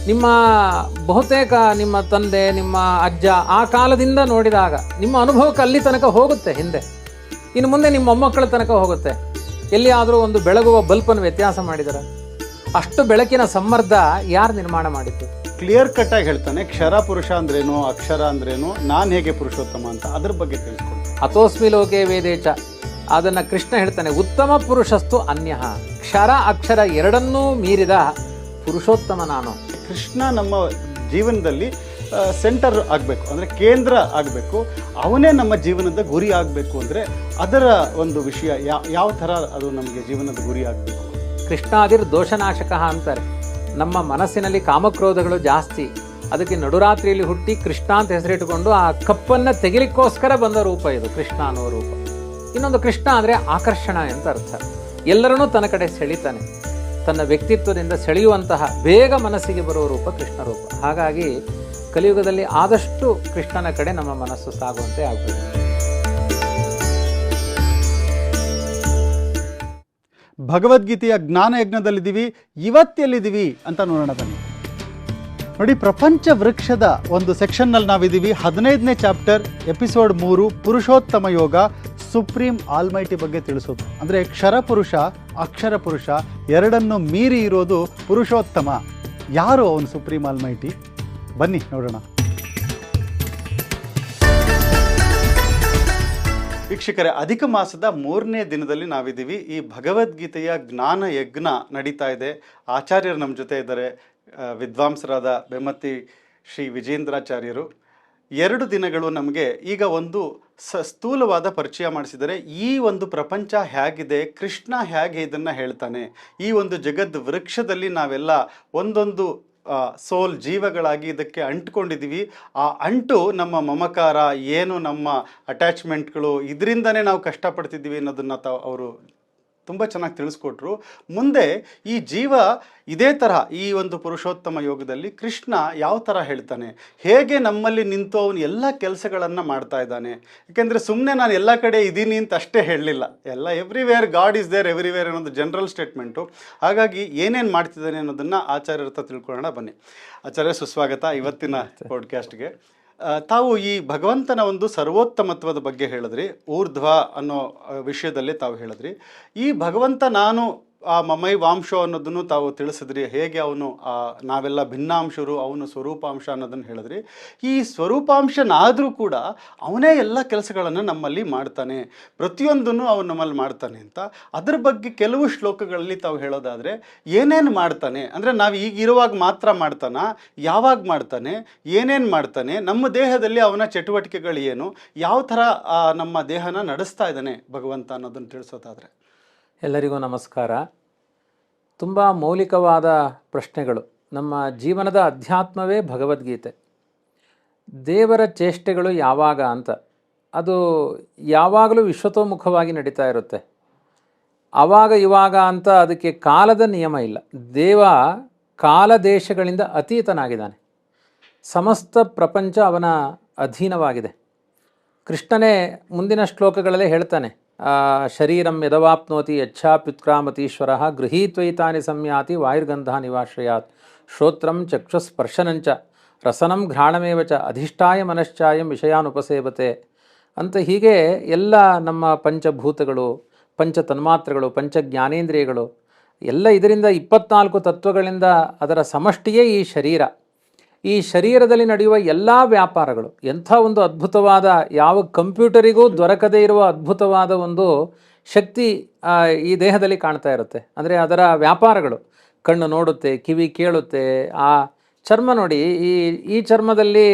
ನಿಮ್ಮ ಬಹುತೇಕ ನಿಮ್ಮ ತಂದೆ, ನಿಮ್ಮ ಅಜ್ಜ ಆ ಕಾಲದಿಂದ ನೋಡಿದಾಗ ನಿಮ್ಮ ಅನುಭವಕ್ಕೆ ಅಲ್ಲಿ ತನಕ ಹೋಗುತ್ತೆ. ಹಿಂದೆ ಇನ್ನು ಮುಂದೆ ನಿಮ್ಮ ಮೊಮ್ಮಕ್ಕಳ ತನಕ ಹೋಗುತ್ತೆ. ಎಲ್ಲಿಯಾದರೂ ಒಂದು ಬೆಳಗುವ ಬಲ್ಪನ್ನು ವ್ಯತ್ಯಾಸ ಮಾಡಿದ್ದಾರೆ. ಅಷ್ಟು ಬೆಳಕಿನ ಸಮ್ಮರ್ದ ಯಾರು ನಿರ್ಮಾಣ ಮಾಡಿತ್ತು? ಕ್ಲಿಯರ್ ಕಟ್ಟಾಗಿ ಹೇಳ್ತಾನೆ, ಕ್ಷರ ಪುರುಷ ಅಂದ್ರೇನು, ಅಕ್ಷರ ಅಂದ್ರೇನು, ನಾನು ಹೇಗೆ ಪುರುಷೋತ್ತಮ ಅಂತ ಅದ್ರ ಬಗ್ಗೆ ತಿಳಿಸ್ಕೊಂಡು. ಅಥೋಸ್ಮಿ ಲೋಕೆ ವೇದೇಚ, ಅದನ್ನು ಕೃಷ್ಣ ಹೇಳ್ತಾನೆ, ಉತ್ತಮ ಪುರುಷಸ್ತು ಅನ್ಯ, ಕ್ಷರ ಅಕ್ಷರ ಎರಡನ್ನೂ ಮೀರಿದ ಪುರುಷೋತ್ತಮ ನಾನು. ಕೃಷ್ಣ ನಮ್ಮ ಜೀವನದಲ್ಲಿ ಸೆಂಟರ್ ಆಗಬೇಕು, ಅಂದರೆ ಕೇಂದ್ರ ಆಗಬೇಕು, ಅವನೇ ನಮ್ಮ ಜೀವನದ ಗುರಿ ಆಗಬೇಕು. ಅಂದರೆ ಅದರ ಒಂದು ವಿಷಯ ಯಾವ ಥರ ಅದು ನಮಗೆ ಜೀವನದ ಗುರಿ ಆಗಬೇಕು. ಕೃಷ್ಣಾದಿರ್ ದೋಷನಾಶಕ ಅಂತಾರೆ. ನಮ್ಮ ಮನಸ್ಸಿನಲ್ಲಿ ಕಾಮಕ್ರೋಧಗಳು ಜಾಸ್ತಿ, ಅದಕ್ಕೆ ನಡುರಾತ್ರಿಯಲ್ಲಿ ಹುಟ್ಟಿ ಕೃಷ್ಣ ಅಂತ ಹೆಸರಿಟ್ಟುಕೊಂಡು ಆ ಕಪ್ಪನ್ನು ತೆಗಿಲಿಕ್ಕೋಸ್ಕರ ಬಂದ ರೂಪ ಇದು, ಕೃಷ್ಣ ಅನ್ನೋ ರೂಪ. ಇನ್ನೊಂದು ಕೃಷ್ಣ ಅಂದರೆ ಆಕರ್ಷಣ ಅಂತ ಅರ್ಥ. ಎಲ್ಲರನ್ನೂ ತನ್ನ ಕಡೆ ಸೆಳೀತಾನೆ, ತನ್ನ ವ್ಯಕ್ತಿತ್ವದಿಂದ ಸೆಳೆಯುವಂತಹ ಬೇಗ ಮನಸ್ಸಿಗೆ ಬರುವ ರೂಪ ಕೃಷ್ಣ ರೂಪ. ಹಾಗಾಗಿ ಕಲಿಯುಗದಲ್ಲಿ ಆದಷ್ಟು ಕೃಷ್ಣನ ಕಡೆ ನಮ್ಮ ಮನಸ್ಸು ಸಾಗುವಂತೆ ಆಗಬೇಕು. ಭಗವದ್ಗೀತೆಯ ಜ್ಞಾನ ಯಜ್ಞದಲ್ಲಿದ್ದೀವಿ. ಇವತ್ತೆಲ್ಲಿದ್ದೀವಿ ಅಂತ ನೋಡೋಣ ಬನ್ನಿ. ನೋಡಿ, ಪ್ರಪಂಚ ವೃಕ್ಷದ ಒಂದು ಸೆಕ್ಷನ್ನಲ್ಲಿ ನಾವಿದ್ದೀವಿ. 15ನೇ ಚಾಪ್ಟರ್, ಎಪಿಸೋಡ್ 3, ಪುರುಷೋತ್ತಮ ಯೋಗ, ಸುಪ್ರೀಂ ಆಲ್ಮೈಟಿ ಬಗ್ಗೆ ತಿಳಿಸೋದು. ಅಂದರೆ ಕ್ಷರ ಪುರುಷ, ಅಕ್ಷರ ಪುರುಷ ಎರಡನ್ನು ಮೀರಿ ಇರೋದು ಪುರುಷೋತ್ತಮ. ಯಾರು ಅವನು ಸುಪ್ರೀಂ ಆಲ್ಮೈಟಿ? ಬನ್ನಿ ನೋಡೋಣ. ವೀಕ್ಷಕರೇ, ಅಧಿಕ ಮಾಸದ 3ನೇ ದಿನದಲ್ಲಿ ನಾವಿದ್ದೀವಿ. ಈ ಭಗವದ್ಗೀತೆಯ ಜ್ಞಾನ ಯಜ್ಞ ನಡೀತಾ ಇದೆ. ಆಚಾರ್ಯರು ನಮ್ಮ ಜೊತೆ ಇದ್ದಾರೆ, ವಿದ್ವಾಂಸರಾದ ಬೆಮ್ಮತ್ತಿ ಶ್ರೀ ವಿಜೇಂದ್ರಾಚಾರ್ಯರು. 2 ದಿನಗಳು ನಮಗೆ ಈಗ ಒಂದು ಸ್ಥೂಲವಾದ ಪರಿಚಯ ಮಾಡಿಸಿದರೆ. ಈ ಒಂದು ಪ್ರಪಂಚ ಹೇಗಿದೆ, ಕೃಷ್ಣ ಹೇಗೆ ಇದನ್ನು ಹೇಳ್ತಾನೆ, ಈ ಒಂದು ಜಗದ್ ವೃಕ್ಷದಲ್ಲಿ ನಾವೆಲ್ಲ ಒಂದೊಂದು ಸೋಲ್ ಜೀವಗಳಾಗಿ ಇದಕ್ಕೆ ಅಂಟ್ಕೊಂಡಿದ್ದೀವಿ. ಆ ಅಂಟು ನಮ್ಮ ಮಮಕಾರ ಏನು, ನಮ್ಮ ಅಟ್ಯಾಚ್ಮೆಂಟ್ಗಳು, ಇದರಿಂದನೇ ನಾವು ಕಷ್ಟಪಡ್ತಿದ್ದೀವಿ ಅನ್ನೋದನ್ನು ಅವರು ತುಂಬ ಚೆನ್ನಾಗಿ ತಿಳಿಸ್ಕೊಟ್ರು. ಮುಂದೆ ಈ ಜೀವ ಇದೇ ತರಹ ಈ ಒಂದು ಪುರುಷೋತ್ತಮ ಯೋಗದಲ್ಲಿ ಕೃಷ್ಣ ಯಾವ ಥರ ಹೇಳ್ತಾನೆ, ಹೇಗೆ ನಮ್ಮಲ್ಲಿ ನಿಂತು ಅವನು ಎಲ್ಲ ಕೆಲಸಗಳನ್ನು ಮಾಡ್ತಾ ಇದ್ದಾನೆ. ಯಾಕೆಂದರೆ ಸುಮ್ಮನೆ ನಾನು ಎಲ್ಲ ಕಡೆ ಇದ್ದೀನಿ ಅಂತ ಅಷ್ಟೇ ಹೇಳಲಿಲ್ಲ, ಎಲ್ಲ everywhere god is there everywhere ಅನ್ನೋದು ಜನರಲ್ ಸ್ಟೇಟ್ಮೆಂಟು. ಹಾಗಾಗಿ ಏನೇನು ಮಾಡ್ತಿದ್ದಾನೆ ಅನ್ನೋದನ್ನು ಆಚಾರ್ಯರ ಹತ್ರ ತಿಳ್ಕೊಳ್ಳೋಣ ಬನ್ನಿ. ಆಚಾರ್ಯ, ಸುಸ್ವಾಗತ ಇವತ್ತಿನ ಪಾಡ್ಕಾಸ್ಟ್ಗೆ. ತಾವು ಈ ಭಗವಂತನ ಒಂದು ಸರ್ವೋತ್ತಮತ್ವದ ಬಗ್ಗೆ ಹೇಳಿದ್ರಿ, ಊರ್ಧ್ವ ಅನ್ನೋ ವಿಷಯದಲ್ಲಿ ತಾವು ಹೇಳಿದ್ರಿ. ಈ ಭಗವಂತ ನಾನು ಮಮೈ ವಾಂಶೋ ಅನ್ನೋದನ್ನು ತಾವು ತಿಳಿಸಿದ್ರಿ. ಹೇಗೆ ಅವನು ನಾವೆಲ್ಲ ಭಿನ್ನಾಂಶರು, ಅವನು ಸ್ವರೂಪಾಂಶ ಅನ್ನೋದನ್ನು ಹೇಳಿದ್ರಿ. ಈ ಸ್ವರೂಪಾಂಶನಾದರೂ ಕೂಡ ಅವನೇ ಎಲ್ಲ ಕೆಲಸಗಳನ್ನು ನಮ್ಮಲ್ಲಿ ಮಾಡ್ತಾನೆ, ಪ್ರತಿಯೊಂದನ್ನು ಅವನು ನಮ್ಮಲ್ಲಿ ಮಾಡ್ತಾನೆ ಅಂತ ಅದ್ರ ಬಗ್ಗೆ ಕೆಲವು ಶ್ಲೋಕಗಳಲ್ಲಿ ತಾವು ಹೇಳೋದಾದರೆ ಏನೇನು ಮಾಡ್ತಾನೆ ಅಂದರೆ, ನಾವು ಈಗಿರುವಾಗ ಮಾತ್ರ ಮಾಡ್ತಾನ, ಯಾವಾಗ ಮಾಡ್ತಾನೆ, ಏನೇನು ಮಾಡ್ತಾನೆ, ನಮ್ಮ ದೇಹದಲ್ಲಿ ಅವನ ಚಟುವಟಿಕೆಗಳು ಏನು, ಯಾವ ಥರ ನಮ್ಮ ದೇಹನ ನಡೆಸ್ತಾ ಇದ್ದಾನೆ ಭಗವಂತ ಅನ್ನೋದನ್ನು ತಿಳಿಸೋದಾದರೆ. ಎಲ್ಲರಿಗೂ ನಮಸ್ಕಾರ. ತುಂಬ ಮೌಲಿಕವಾದ ಪ್ರಶ್ನೆಗಳು. ನಮ್ಮ ಜೀವನದ ಅಧ್ಯಾತ್ಮವೇ ಭಗವದ್ಗೀತೆ. ದೇವರ ಚೇಷ್ಟೆಗಳು ಯಾವಾಗ ಅಂತ, ಅದು ಯಾವಾಗಲೂ ವಿಶ್ವತೋಮುಖವಾಗಿ ನಡೀತಾ ಇರುತ್ತೆ. ಆವಾಗ ಇವಾಗ ಅಂತ ಅದಕ್ಕೆ ಕಾಲದ ನಿಯಮ ಇಲ್ಲ. ದೇವ ಕಾಲ ದೇಶಗಳಿಂದ ಅತೀತನಾಗಿದ್ದಾನೆ. ಸಮಸ್ತ ಪ್ರಪಂಚ ಅವನ ಅಧೀನವಾಗಿದೆ. ಕೃಷ್ಣನೇ ಮುಂದಿನ ಶ್ಲೋಕಗಳಲ್ಲೇ ಹೇಳ್ತಾನೆ, ಶರೀರಂ ಯದವಾಪ್ನೋತಿ ಯಚ್ಛಾಪ್ಯುತ್ಕ್ರಾಮತೀಶ್ವರ ಗೃಹೀತ್ವೈತಾನಿ ಸಂಯಾತಿ ವಾಯುರ್ಗಂಧ ನಿವಾಶ್ರಯಾತ್ ಶ್ರೋತ್ರಂ ಚಕ್ಷುಸ್ಪರ್ಶನಂಚ ರಸನಂ ಘ್ರಾಣಮೇವ ಚ ಅಧಿಷ್ಠಾಯ ಮನಶ್ಚಾಯಂ ವಿಷಯಾನುಪಸೇವತೆ ಅಂತ. ಹೀಗೆ ಎಲ್ಲ ನಮ್ಮ ಪಂಚಭೂತಗಳು, ಪಂಚತನ್ಮಾತ್ರಗಳು, ಪಂಚಜ್ಞಾನೇಂದ್ರಿಯಗಳು ಎಲ್ಲ ಇದರಿಂದ 24 ತತ್ವಗಳಿಂದ ಅದರ ಸಮಷ್ಟಿಯೇ ಈ ಶರೀರ. ಈ ಶರೀರದಲ್ಲಿ ನಡೆಯುವ ಎಲ್ಲ ವ್ಯಾಪಾರಗಳು ಎಂಥ ಒಂದು ಅದ್ಭುತವಾದ, ಯಾವ ಕಂಪ್ಯೂಟರಿಗೂ ದೊರಕದೇ ಇರುವ ಅದ್ಭುತವಾದ ಒಂದು ಶಕ್ತಿ ಈ ದೇಹದಲ್ಲಿ ಕಾಣ್ತಾ ಇರುತ್ತೆ. ಅಂದರೆ ಅದರ ವ್ಯಾಪಾರಗಳು. ಕಣ್ಣು ನೋಡುತ್ತೆ, ಕಿವಿ ಕೇಳುತ್ತೆ, ಆ ಚರ್ಮ ನೋಡಿ, ಈ ಚರ್ಮದಲ್ಲಿ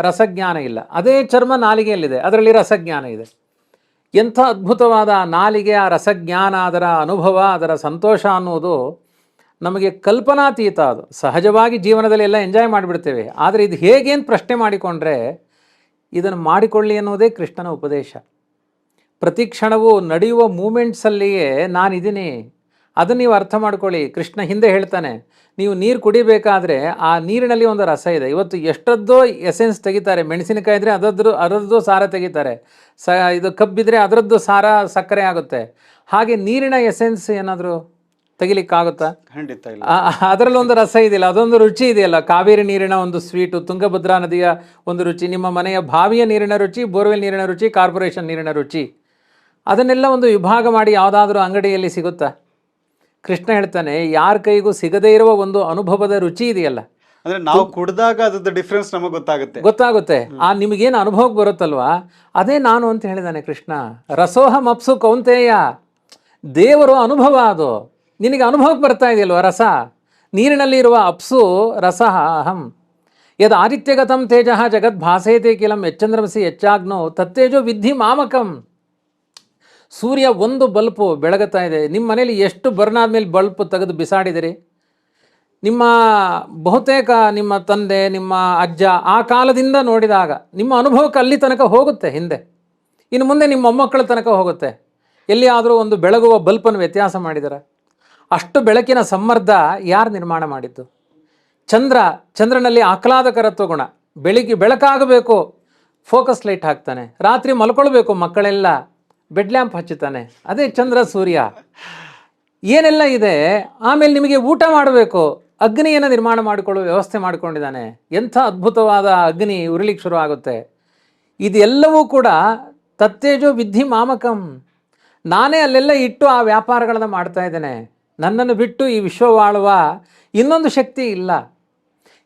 ರಸಜ್ಞಾನ ಇಲ್ಲ, ಅದೇ ಚರ್ಮ ನಾಲಿಗೆಯಲ್ಲಿದೆ, ಅದರಲ್ಲಿ ರಸಜ್ಞಾನ ಇದೆ. ಎಂಥ ಅದ್ಭುತವಾದ ನಾಲಿಗೆ, ಆ ರಸಜ್ಞಾನ, ಅದರ ಅನುಭವ, ಅದರ ಸಂತೋಷ ಅನ್ನೋದು ನಮಗೆ ಕಲ್ಪನಾತೀತ. ಅದು ಸಹಜವಾಗಿ ಜೀವನದಲ್ಲಿ ಎಲ್ಲ ಎಂಜಾಯ್ ಮಾಡಿಬಿಡ್ತೇವೆ. ಆದರೆ ಇದು ಹೇಗೇನು ಪ್ರಶ್ನೆ ಮಾಡಿಕೊಂಡ್ರೆ ಇದನ್ನು ಮಾಡಿಕೊಳ್ಳಿ ಅನ್ನೋದೇ ಕೃಷ್ಣನ ಉಪದೇಶ. ಪ್ರತಿ ಕ್ಷಣವೂ ನಡೆಯುವ ಮೂಮೆಂಟ್ಸಲ್ಲಿಯೇ ನಾನಿದ್ದೀನಿ, ಅದನ್ನು ನೀವು ಅರ್ಥ ಮಾಡ್ಕೊಳ್ಳಿ. ಕೃಷ್ಣ ಹಿಂದೆ ಹೇಳ್ತಾನೆ, ನೀವು ನೀರು ಕುಡಿಬೇಕಾದ್ರೆ ಆ ನೀರಿನಲ್ಲಿ ಒಂದು ರಸ ಇದೆ. ಇವತ್ತು ಎಷ್ಟೊದ್ದೋ ಎಸೆನ್ಸ್ ತೆಗಿತಾರೆ. ಮೆಣಸಿನಕಾಯಿ ಇದ್ದರೆ ಅದರದ್ದು ಸಾರ ತೆಗಿತಾರೆ, ಇದು ಕಬ್ಬಿದ್ರೆ ಅದರದ್ದು ಸಾರ ಸಕ್ಕರೆ ಆಗುತ್ತೆ. ಹಾಗೆ ನೀರಿನ ಎಸೆನ್ಸ್ ಏನಾದರೂ ತೆಗಿಲಿಕ್ಕಾಗುತ್ತಾ? ಖಂಡಿತ ಇಲ್ಲ. ಅದರಲ್ಲಿ ಒಂದು ರಸ ಇದೆಯಲ್ಲ, ಅದೊಂದು ರುಚಿ ಇದೆಯಲ್ಲ. ಕಾವೇರಿ ನೀರಿನ ಒಂದು ಸ್ವೀಟು, ತುಂಗಭದ್ರಾ ನದಿಯ ಒಂದು ರುಚಿ, ನಿಮ್ಮ ಮನೆಯ ಬಾವಿಯ ನೀರಿನ ರುಚಿ, ಬೋರ್ವೆಲ್ ನೀರಿನ ರುಚಿ, ಕಾರ್ಪೊರೇಷನ್ ನೀರಿನ ರುಚಿ, ಅದನ್ನೆಲ್ಲ ಒಂದು ವಿಭಾಗ ಮಾಡಿ ಯಾವುದಾದ್ರೂ ಅಂಗಡಿಯಲ್ಲಿ ಸಿಗುತ್ತಾ? ಕೃಷ್ಣ ಹೇಳ್ತಾನೆ, ಯಾರ ಕೈಗೂ ಸಿಗದೇ ಇರುವ ಒಂದು ಅನುಭವದ ರುಚಿ ಇದೆಯಲ್ಲ, ಅಂದ್ರೆ ನಾವು ಕುಡಿದಾಗ ಅದ್ರದ್ದು ಡಿಫ್ರೆನ್ಸ್ ನಮಗೆ ಗೊತ್ತಾಗುತ್ತೆ. ನಿಮಗೇನು ಅನುಭವಕ್ಕೆ ಬರುತ್ತಲ್ವಾ, ಅದೇ ನಾನು ಅಂತ ಹೇಳಿದಾನೆ ಕೃಷ್ಣ. ರಸೋಹಂ ಅಪ್ಸು ಕೌಂತೆಯ, ದೇವರು ಅನುಭವ, ಅದು ನಿನಗೆ ಅನುಭವಕ್ಕೆ ಬರ್ತಾ ಇದೆಯಲ್ವ ರಸ. ನೀರಿನಲ್ಲಿ ಇರುವ ಅಪ್ಸು ರಸ ಅಹಂ. ಯದ್ ಆದಿತ್ಯಗತಂ ತೇಜ ಜಗದ್ ಭಾಸೇತೆ ಕಿಲಂ ಯಚ್ಚಂದ್ರಮಸಿ ಯಚ್ಚಾಗ್ನೋ ತತ್ತೇಜೋ ವಿದ್ಧಿ ಮಾಮಕಂ. ಸೂರ್ಯ ಒಂದು ಬಲ್ಪು ಬೆಳಗುತ್ತಾ ಇದೆ, ನಿಮ್ಮ ಮನೇಲಿ ಎಷ್ಟು ಬರ್ನ್ ಆದಮೇಲೆ ಬಲ್ಪ್ ತೆಗೆದು ಬಿಸಾಡಿದಿರಿ? ನಿಮ್ಮ ಬಹುತೇಕ ನಿಮ್ಮ ತಂದೆ, ನಿಮ್ಮ ಅಜ್ಜ ಆ ಕಾಲದಿಂದ ನೋಡಿದಾಗ ನಿಮ್ಮ ಅನುಭವಕ್ಕೆ ಅಲ್ಲಿ ತನಕ ಹೋಗುತ್ತೆ ಹಿಂದೆ. ಇನ್ನು ಮುಂದೆ ನಿಮ್ಮ ಮೊಮ್ಮಕ್ಕಳ ತನಕ ಹೋಗುತ್ತೆ. ಎಲ್ಲಿಯಾದರೂ ಒಂದು ಬೆಳಗುವ ಬಲ್ಪನ್ನು ವ್ಯತ್ಯಾಸ ಮಾಡಿದ್ದಾರೆ? ಅಷ್ಟು ಬೆಳಕಿನ ಸಮ್ಮರ್ದ ಯಾರು ನಿರ್ಮಾಣ ಮಾಡಿದ್ದು? ಚಂದ್ರನಲ್ಲಿ ಆಹ್ಲಾದಕರತ್ವ ಗುಣ. ಬೆಳಕಾಗಬೇಕು, ಫೋಕಸ್ ಲೈಟ್ ಹಾಕ್ತಾನೆ. ರಾತ್ರಿ ಮಲ್ಕೊಳ್ಬೇಕು ಮಕ್ಕಳೆಲ್ಲ, ಬೆಡ್ ಲ್ಯಾಂಪ್ ಹಚ್ಚುತ್ತಾನೆ. ಅದೇ ಚಂದ್ರ ಸೂರ್ಯ. ಏನೆಲ್ಲ ಇದೆ. ಆಮೇಲೆ ನಿಮಗೆ ಊಟ ಮಾಡಬೇಕು, ಅಗ್ನಿಯನ್ನು ನಿರ್ಮಾಣ ಮಾಡಿಕೊಳ್ಳುವ ವ್ಯವಸ್ಥೆ ಮಾಡಿಕೊಂಡಿದ್ದಾನೆ. ಎಂಥ ಅದ್ಭುತವಾದ ಅಗ್ನಿ ಉರಿಲಿಕ್ಕೆ ಶುರು ಆಗುತ್ತೆ. ಇದೆಲ್ಲವೂ ಕೂಡ ತತ್ತೇಜೋ ವಿದ್ಧಿ ಮಾಮಕಂ. ನಾನೇ ಅಲ್ಲೆಲ್ಲ ಇಟ್ಟು ಆ ವ್ಯಾಪಾರಗಳನ್ನು ಮಾಡ್ತಾ ಇದ್ದೇನೆ. ನನ್ನನ್ನು ಬಿಟ್ಟು ಈ ವಿಶ್ವವಾಳುವ ಇನ್ನೊಂದು ಶಕ್ತಿ ಇಲ್ಲ.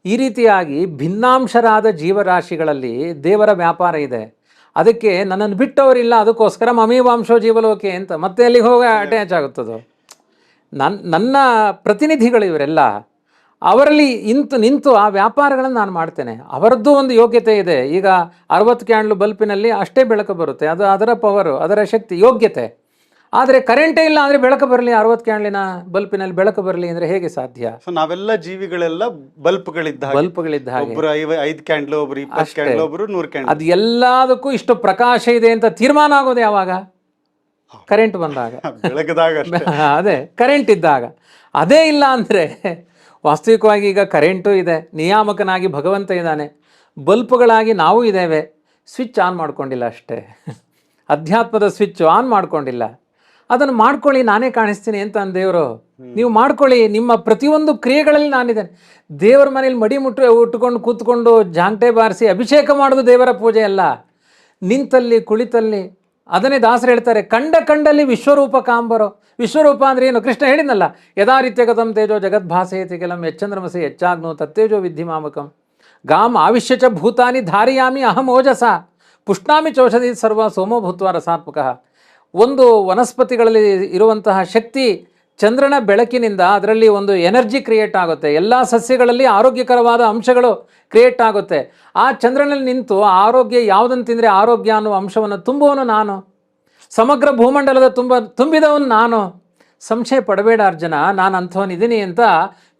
ಈ ರೀತಿಯಾಗಿ ಭಿನ್ನಾಂಶರಾದ ಜೀವರಾಶಿಗಳಲ್ಲಿ ದೇವರ ವ್ಯಾಪಾರ ಇದೆ. ಅದಕ್ಕೆ ನನ್ನನ್ನು ಬಿಟ್ಟವರಿಲ್ಲ, ಅದಕ್ಕೋಸ್ಕರ ಮಮೀವಾಂಶೋ ಜೀವಲೋಕೆ ಅಂತ ಮತ್ತೆ ಅಲ್ಲಿಗೆ ಹೋಗಿ ಅಟ್ಯಾಚ್ ಆಗುತ್ತದು. ನನ್ನ ಪ್ರತಿನಿಧಿಗಳು ಇವರೆಲ್ಲ, ಅವರಲ್ಲಿ ನಿಂತು ಆ ವ್ಯಾಪಾರಗಳನ್ನು ನಾನು ಮಾಡ್ತೇನೆ. ಅವರದ್ದು ಒಂದು ಯೋಗ್ಯತೆ ಇದೆ. ಈಗ 60 ಕ್ಯಾಂಡ್ಲು ಬಲ್ಪಿನಲ್ಲಿ ಅಷ್ಟೇ ಬೆಳಕು ಬರುತ್ತೆ, ಅದು ಅದರ ಪವರು, ಅದರ ಶಕ್ತಿ, ಯೋಗ್ಯತೆ. ಆದರೆ ಕರೆಂಟೇ ಇಲ್ಲ ಅಂದರೆ ಬೆಳಕು ಬರಲಿ, 60 ಕ್ಯಾಂಡ್ಲಿನ ಬಲ್ಪಿನಲ್ಲಿ ಬೆಳಕು ಬರಲಿ ಅಂದರೆ ಹೇಗೆ ಸಾಧ್ಯ? ನಾವೆಲ್ಲ ಜೀವಿಗಳೆಲ್ಲ ಬಲ್ಪ್ಗಳಿದ್ದ ಹಾಗೆ. ಒಬ್ರು 5 ಕ್ಯಾಂಡ್ಲು, ಒಬ್ರು 20 ಕ್ಯಾಂಡ್ಲು, ಒಬ್ರು 100 ಕ್ಯಾಂಡ್ಲು. ಅದು ಎಲ್ಲದಕ್ಕೂ ಇಷ್ಟು ಪ್ರಕಾಶ ಇದೆ ಅಂತ ತೀರ್ಮಾನ ಆಗೋದು ಯಾವಾಗ? ಕರೆಂಟ್ ಬಂದಾಗ, ಬೆಳಕದಾಗ. ಅದೇ ಕರೆಂಟ್ ಇದ್ದಾಗ. ಅದೇ ಇಲ್ಲ ಅಂದರೆ ವಾಸ್ತವಿಕವಾಗಿ ಈಗ ಕರೆಂಟು ಇದೆ, ನಿಯಾಮಕನಾಗಿ ಭಗವಂತ ಇದ್ದಾನೆ, ಬಲ್ಪ್ಗಳಾಗಿ ನಾವು ಇದ್ದೇವೆ, ಸ್ವಿಚ್ ಆನ್ ಮಾಡ್ಕೊಂಡಿಲ್ಲ ಅಷ್ಟೇ. ಅಧ್ಯಾತ್ಮದ ಸ್ವಿಚ್ ಆನ್ ಮಾಡ್ಕೊಂಡಿಲ್ಲ. ಅದನ್ನು ಮಾಡ್ಕೊಳ್ಳಿ, ನಾನೇ ಕಾಣಿಸ್ತೀನಿ ಅಂತ ದೇವರು. ನೀವು ಮಾಡ್ಕೊಳ್ಳಿ, ನಿಮ್ಮ ಪ್ರತಿಯೊಂದು ಕ್ರಿಯೆಗಳಲ್ಲಿ ನಾನಿದ್ದೇನೆ. ದೇವರ ಮನೇಲಿ ಮಡಿ ಉಟ್ಕೊಂಡು ಕೂತ್ಕೊಂಡು ಜಾಂಗ್ಟೆ ಬಾರಿಸಿ ಅಭಿಷೇಕ ಮಾಡೋದು ದೇವರ ಪೂಜೆ ಅಲ್ಲ. ನಿಂತಲ್ಲಿ ಕುಳಿತಲ್ಲಿ, ಅದನ್ನೇ ದಾಸರು ಹೇಳ್ತಾರೆ, ಕಂಡಲ್ಲಿ ವಿಶ್ವರೂಪ ಕಾಂಬರೋ. ವಿಶ್ವರೂಪ ಅಂದ್ರೆ ಏನು? ಕೃಷ್ಣ ಹೇಳಿದ್ನಲ್ಲ, ಯಥಾರಿತ್ಯಗತಂ ತೇಜೋ ಜಗದ್ಭಾಸೇತಿ ಕೆಲಂ ಯಚ್ಚಂದ್ರಮಸಿ ಯಚ್ಚಾಗ್ನೋ ತತ್ತೇಜೋ ವಿದ್ಧಿ ಮಾಮಕಂ. ಗಾಮ್ ಆವಿಶ್ಯ ಚ ಭೂತಾನಿ ಧಾರಿಯಾಮಿ ಅಹಂ ಓಜಸ ಪುಷ್ಣಾಮಿ ಚೌಷಧಿ ಸರ್ವ ಸೋಮೋ ಭೂತ್ವ ರಸಾತ್ಮಕ. ಒಂದು ವನಸ್ಪತಿಗಳಲ್ಲಿ ಇರುವಂತಹ ಶಕ್ತಿ ಚಂದ್ರನ ಬೆಳಕಿನಿಂದ ಅದರಲ್ಲಿ ಒಂದು ಎನರ್ಜಿ ಕ್ರಿಯೇಟ್ ಆಗುತ್ತೆ. ಎಲ್ಲ ಸಸ್ಯಗಳಲ್ಲಿ ಆರೋಗ್ಯಕರವಾದ ಅಂಶಗಳು ಕ್ರಿಯೇಟ್ ಆಗುತ್ತೆ. ಆ ಚಂದ್ರನಲ್ಲಿ ನಿಂತು ಆರೋಗ್ಯ ಯಾವುದನ್ನು ತಿಂದರೆ ಆರೋಗ್ಯ ಅನ್ನುವ ಅಂಶವನ್ನು ತುಂಬುವನು ನಾನು. ಸಮಗ್ರ ಭೂಮಂಡಲದ ತುಂಬಿದವನು ನಾನು. ಸಂಶಯ ಪಡಬೇಡ ಅರ್ಜುನ, ನಾನು ಅಂಥವನಿದ್ದೀನಿ ಅಂತ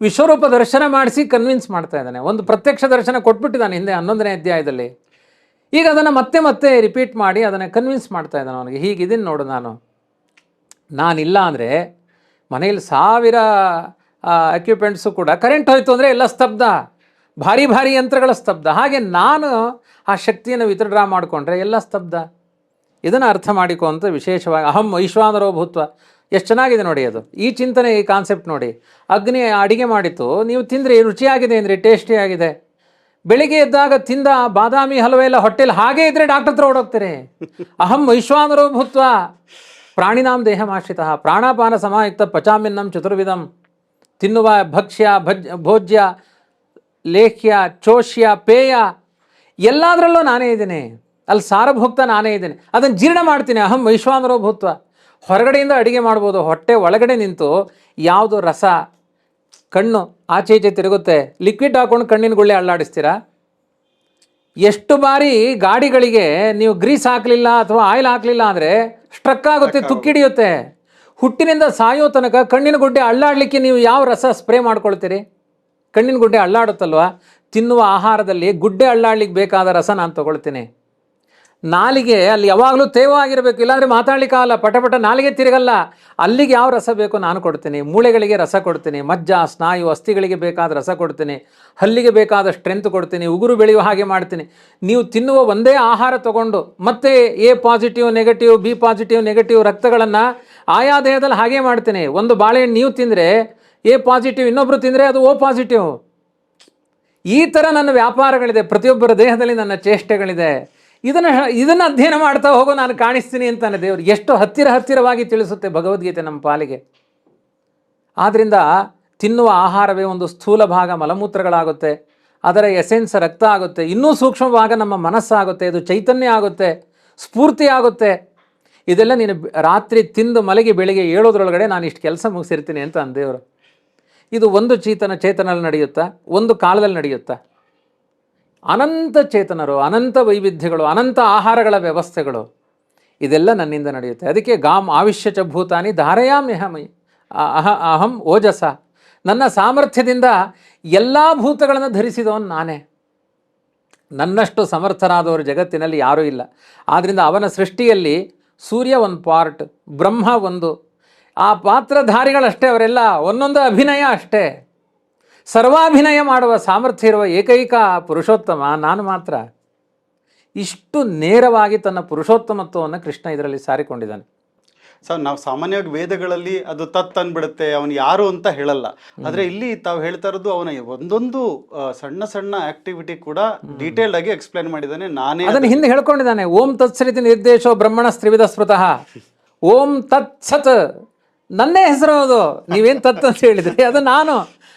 ವಿಶ್ವರೂಪ ದರ್ಶನ ಮಾಡಿಸಿ ಕನ್ವಿನ್ಸ್ ಮಾಡ್ತಾ ಇದ್ದಾನೆ. ಒಂದು ಪ್ರತ್ಯಕ್ಷ ದರ್ಶನ ಕೊಟ್ಬಿಟ್ಟಿದ್ದಾನೆ ಹಿಂದೆ 11ನೇ ಅಧ್ಯಾಯದಲ್ಲಿ. ಈಗ ಅದನ್ನು ಮತ್ತೆ ರಿಪೀಟ್ ಮಾಡಿ ಅದನ್ನು ಕನ್ವಿನ್ಸ್ ಮಾಡ್ತಾ ಇದ್ದಾನೆ ಅವನಿಗೆ. ಹೀಗಿದ್ದೀನಿ ನೋಡು, ನಾನಿಲ್ಲ ಅಂದರೆ ಮನೇಲಿ 1000 ಎಕ್ವಿಪ್ಮೆಂಟ್ಸು ಕೂಡ ಕರೆಂಟ್ ಹೋಯ್ತು ಅಂದರೆ ಎಲ್ಲ ಸ್ತಬ್ಧ, ಭಾರಿ ಯಂತ್ರಗಳ ಸ್ತಬ್ಧ. ಹಾಗೆ ನಾನು ಆ ಶಕ್ತಿಯನ್ನು ವಿತ್ಡ್ರಾ ಮಾಡಿಕೊಂಡ್ರೆ ಎಲ್ಲ ಸ್ತಬ್ಧ. ಇದನ್ನು ಅರ್ಥ ಮಾಡಿಕೊ ಅಂತ ವಿಶೇಷವಾಗಿ ಅಹಂ ವೈಶ್ವಾನರೋ ಭೂತ್ವ. ಎಷ್ಟು ಚೆನ್ನಾಗಿದೆ ನೋಡಿ ಅದು, ಈ ಚಿಂತನೆ, ಈ ಕಾನ್ಸೆಪ್ಟ್ ನೋಡಿ. ಅಗ್ನಿ ಅಡಿಗೆ ಮಾಡಿತ್ತು, ನೀವು ತಿಂದ್ರಿ, ರುಚಿಯಾಗಿದೆ ಅಂದರೆ ಟೇಸ್ಟಿಯಾಗಿದೆ. ಬೆಳಿಗ್ಗೆ ಎದ್ದಾಗ ತಿಂದ ಬಾದಾಮಿ ಹಲವೆ ಎಲ್ಲ ಹೊಟ್ಟೆಲಿ ಹಾಗೇ ಇದ್ದರೆ ಡಾಕ್ಟರ್ ಹತ್ರ ಓಡೋಗ್ತಾರೆ. ಅಹಂ ವೈಶ್ವಾನರೋ ಭೂತ್ವ ಪ್ರಾಣಿನಾಂ ದೇಹಮಾಶ್ರಿತಃ ಪ್ರಾಣಾಪಾನ ಸಮಾಯುಕ್ತ ಪಚಾಮಿನ್ನಂ ಚತುರ್ವಿಧಂ. ತಿನ್ನುವ ಭಕ್ಷ್ಯ, ಭೋಜ್ಯ, ಲೇಖ್ಯ, ಚೋಷ್ಯ, ಪೇಯ ಎಲ್ಲದರಲ್ಲೂ ನಾನೇ ಇದ್ದೇನೆ. ಅಲ್ಲಿ ಸಾರಭೋಕ್ತ ನಾನೇ ಇದ್ದೇನೆ. ಅದನ್ನು ಜೀರ್ಣ ಮಾಡ್ತೀನಿ. ಅಹಂ ವೈಶ್ವಾನರೋ ಭೂತ್ವ. ಹೊರಗಡೆಯಿಂದ ಅಡಿಗೆ ಮಾಡ್ಬೋದು, ಹೊಟ್ಟೆ ಒಳಗಡೆ ನಿಂತು ಯಾವುದು ರಸ, ಕಣ್ಣು ಆಚೆ ಈಚೆ ತಿರುಗುತ್ತೆ, ಲಿಕ್ವಿಡ್ ಹಾಕೊಂಡು ಕಣ್ಣಿನ ಗುಳ್ಳೆ ಅಳ್ಳಾಡಿಸ್ತೀರಾ? ಎಷ್ಟು ಬಾರಿ ಗಾಡಿಗಳಿಗೆ ನೀವು ಗ್ರೀಸ್ ಹಾಕಲಿಲ್ಲ ಅಥವಾ ಆಯಿಲ್ ಹಾಕಲಿಲ್ಲ ಅಂದರೆ ಸ್ಟ್ರಕ್ ಆಗುತ್ತೆ, ತುಕ್ಕಿಡಿಯುತ್ತೆ. ಹುಟ್ಟಿನಿಂದ ಸಾಯೋ ತನಕ ಕಣ್ಣಿನ ಗುಡ್ಡೆ ಅಳ್ಳಾಡಲಿಕ್ಕೆ ನೀವು ಯಾವ ರಸ ಸ್ಪ್ರೇ ಮಾಡ್ಕೊಳ್ತೀರಿ? ಕಣ್ಣಿನ ಗುಡ್ಡೆ ಅಳ್ಳಾಡುತ್ತಲ್ವ? ತಿನ್ನುವ ಆಹಾರದಲ್ಲಿ ಗುಡ್ಡೆ ಅಳ್ಳಾಡ್ಲಿಕ್ಕೆ ಬೇಕಾದ ರಸ ನಾನು ತೊಗೊಳ್ತೀನಿ. ನಾಲಿಗೆ ಅಲ್ಲಿ ಯಾವಾಗಲೂ ತೇವವಾಗಿರಬೇಕು, ಇಲ್ಲಾಂದರೆ ಮಾತಾಡ್ಲಿಕ್ಕಾಗಲ್ಲ, ಪಟ ನಾಲಿಗೆ ತಿರುಗಲ್ಲ. ಅಲ್ಲಿಗೆ ಯಾವ ರಸ ಬೇಕೋ ನಾನು ಕೊಡ್ತೀನಿ. ಮೂಳೆಗಳಿಗೆ ರಸ ಕೊಡ್ತೀನಿ, ಮಜ್ಜ, ಸ್ನಾಯು, ಅಸ್ಥಿಗಳಿಗೆ ಬೇಕಾದ ರಸ ಕೊಡ್ತೀನಿ, ಹಲ್ಲಿಗೆ ಬೇಕಾದ ಸ್ಟ್ರೆಂತ್ ಕೊಡ್ತೀನಿ, ಉಗುರು ಬೆಳೆಯುವ ಹಾಗೆ ಮಾಡ್ತೀನಿ. ನೀವು ತಿನ್ನುವ ಒಂದೇ ಆಹಾರ ತಗೊಂಡು ಮತ್ತೆ A positive negative, B positive negative ರಕ್ತಗಳನ್ನು ಆಯಾ ದೇಹದಲ್ಲಿ ಹಾಗೆ ಮಾಡ್ತೇನೆ. ಒಂದು ಬಾಳೆಹಣ್ಣು ನೀವು ತಿಂದರೆ ಎ ಪಾಸಿಟಿವ್, ಇನ್ನೊಬ್ಬರು ತಿಂದರೆ ಅದು ಓ ಪಾಸಿಟಿವ್. ಈ ಥರ ನನ್ನ ವ್ಯಾಪಾರಗಳಿದೆ, ಪ್ರತಿಯೊಬ್ಬರ ದೇಹದಲ್ಲಿ ನನ್ನ ಚೇಷ್ಟೆಗಳಿದೆ. ಇದನ್ನು ಅಧ್ಯಯನ ಮಾಡ್ತಾ ಹೋಗೋ, ನಾನು ಕಾಣಿಸ್ತೀನಿ ಅಂತಾನೆ ದೇವರು. ಎಷ್ಟು ಹತ್ತಿರವಾಗಿ ತಿಳಿಸುತ್ತೆ ಭಗವದ್ಗೀತೆ ನಮ್ಮ ಪಾಲಿಗೆ. ಆದ್ದರಿಂದ ತಿನ್ನುವ ಆಹಾರವೇ ಒಂದು ಸ್ಥೂಲ ಭಾಗ ಮಲಮೂತ್ರಗಳಾಗುತ್ತೆ, ಅದರ ಎಸೆನ್ಸ್ ರಕ್ತ ಆಗುತ್ತೆ, ಇನ್ನೂ ಸೂಕ್ಷ್ಮ ಭಾಗ ನಮ್ಮ ಮನಸ್ಸಾಗುತ್ತೆ, ಇದು ಚೈತನ್ಯ ಆಗುತ್ತೆ, ಸ್ಫೂರ್ತಿ ಆಗುತ್ತೆ. ಇದೆಲ್ಲ ನೀನು ರಾತ್ರಿ ತಿಂದು ಮಲಗಿ ಬೆಳಿಗ್ಗೆ ಏಳೋದ್ರೊಳಗಡೆ ನಾನು ಇಷ್ಟು ಕೆಲಸ ಮುಗಿಸಿರ್ತೀನಿ ಅಂತ ಅಂದೇವರು. ಇದು ಒಂದು ಚೇತನಲ್ಲಿ ನಡೆಯುತ್ತಾ, ಒಂದು ಕಾಲದಲ್ಲಿ ನಡೆಯುತ್ತಾ? ಅನಂತ ಚೇತನರು, ಅನಂತ ವೈವಿಧ್ಯಗಳು, ಅನಂತ ಆಹಾರಗಳ ವ್ಯವಸ್ಥೆಗಳು, ಇದೆಲ್ಲ ನನ್ನಿಂದ ನಡೆಯುತ್ತೆ. ಅದಕ್ಕೆ ಗಾಮ್ ಆವಿಶ್ಯ ಚ ಭೂತಾನಿ ಧಾರಯಾಮ್ಯಹಮೈ ಅಹಂ ಓಜಸ. ನನ್ನ ಸಾಮರ್ಥ್ಯದಿಂದ ಎಲ್ಲ ಭೂತಗಳನ್ನು ಧರಿಸಿದವನು ನಾನೇ. ನನ್ನಷ್ಟು ಸಮರ್ಥರಾದವರು ಜಗತ್ತಿನಲ್ಲಿ ಯಾರೂ ಇಲ್ಲ. ಆದ್ದರಿಂದ ಅವನ ಸೃಷ್ಟಿಯಲ್ಲಿ ಸೂರ್ಯ ಒಂದು ಪಾರ್ಟ್, ಬ್ರಹ್ಮ ಒಂದು, ಆ ಪಾತ್ರಧಾರಿಗಳಷ್ಟೇ ಅವರೆಲ್ಲ, ಒಂದೊಂದು ಅಭಿನಯ ಅಷ್ಟೇ. ಸರ್ವಾಭಿನಯ ಮಾಡುವ ಸಾಮರ್ಥ್ಯ ಇರುವ ಏಕೈಕ ಪುರುಷೋತ್ತಮ ನಾನು ಮಾತ್ರ. ಇಷ್ಟು ನೇರವಾಗಿ ತನ್ನ ಪುರುಷೋತ್ತಮತ್ವವನ್ನು ಕೃಷ್ಣ ಇದರಲ್ಲಿ ಸಾರಿಕೊಂಡಿದ್ದಾನೆ. ಸರ್, ನಾವು ಸಾಮಾನ್ಯವಾಗಿ ವೇದಗಳಲ್ಲಿ ಅದು ತತ್ ಅಂದ್ಬಿಡುತ್ತೆ, ಅವನು ಯಾರು ಅಂತ ಹೇಳಲ್ಲ. ಆದರೆ ಇಲ್ಲಿ ತಾವು ಹೇಳ್ತಾ ಇರೋದು ಅವನ ಒಂದೊಂದು ಸಣ್ಣ ಸಣ್ಣ ಆಕ್ಟಿವಿಟಿ ಕೂಡ ಡೀಟೇಲ್ಡ್ ಆಗಿ ಎಕ್ಸ್ಪ್ಲೈನ್ ಮಾಡಿದ್ದಾನೆ. ನಾನೇ ಅದನ್ನು ಹಿಂದೆ ಹೇಳ್ಕೊಂಡಿದ್ದಾನೆ. ಓಂ ತತ್ಸರಿತಿ ನಿರ್ದೇಶೋ ಬ್ರಹ್ಮಣ ಸ್ತ್ರಿವಿಧ ಸ್ಮೃತಃ ಓಂ ತತ್ ಸತ್. ನನ್ನೇ ಹೆಸರು ಅದು. ನೀವೇನು ತತ್ ಅಂತ ಹೇಳಿದ್ರಿ, ಅದು ನಾನು.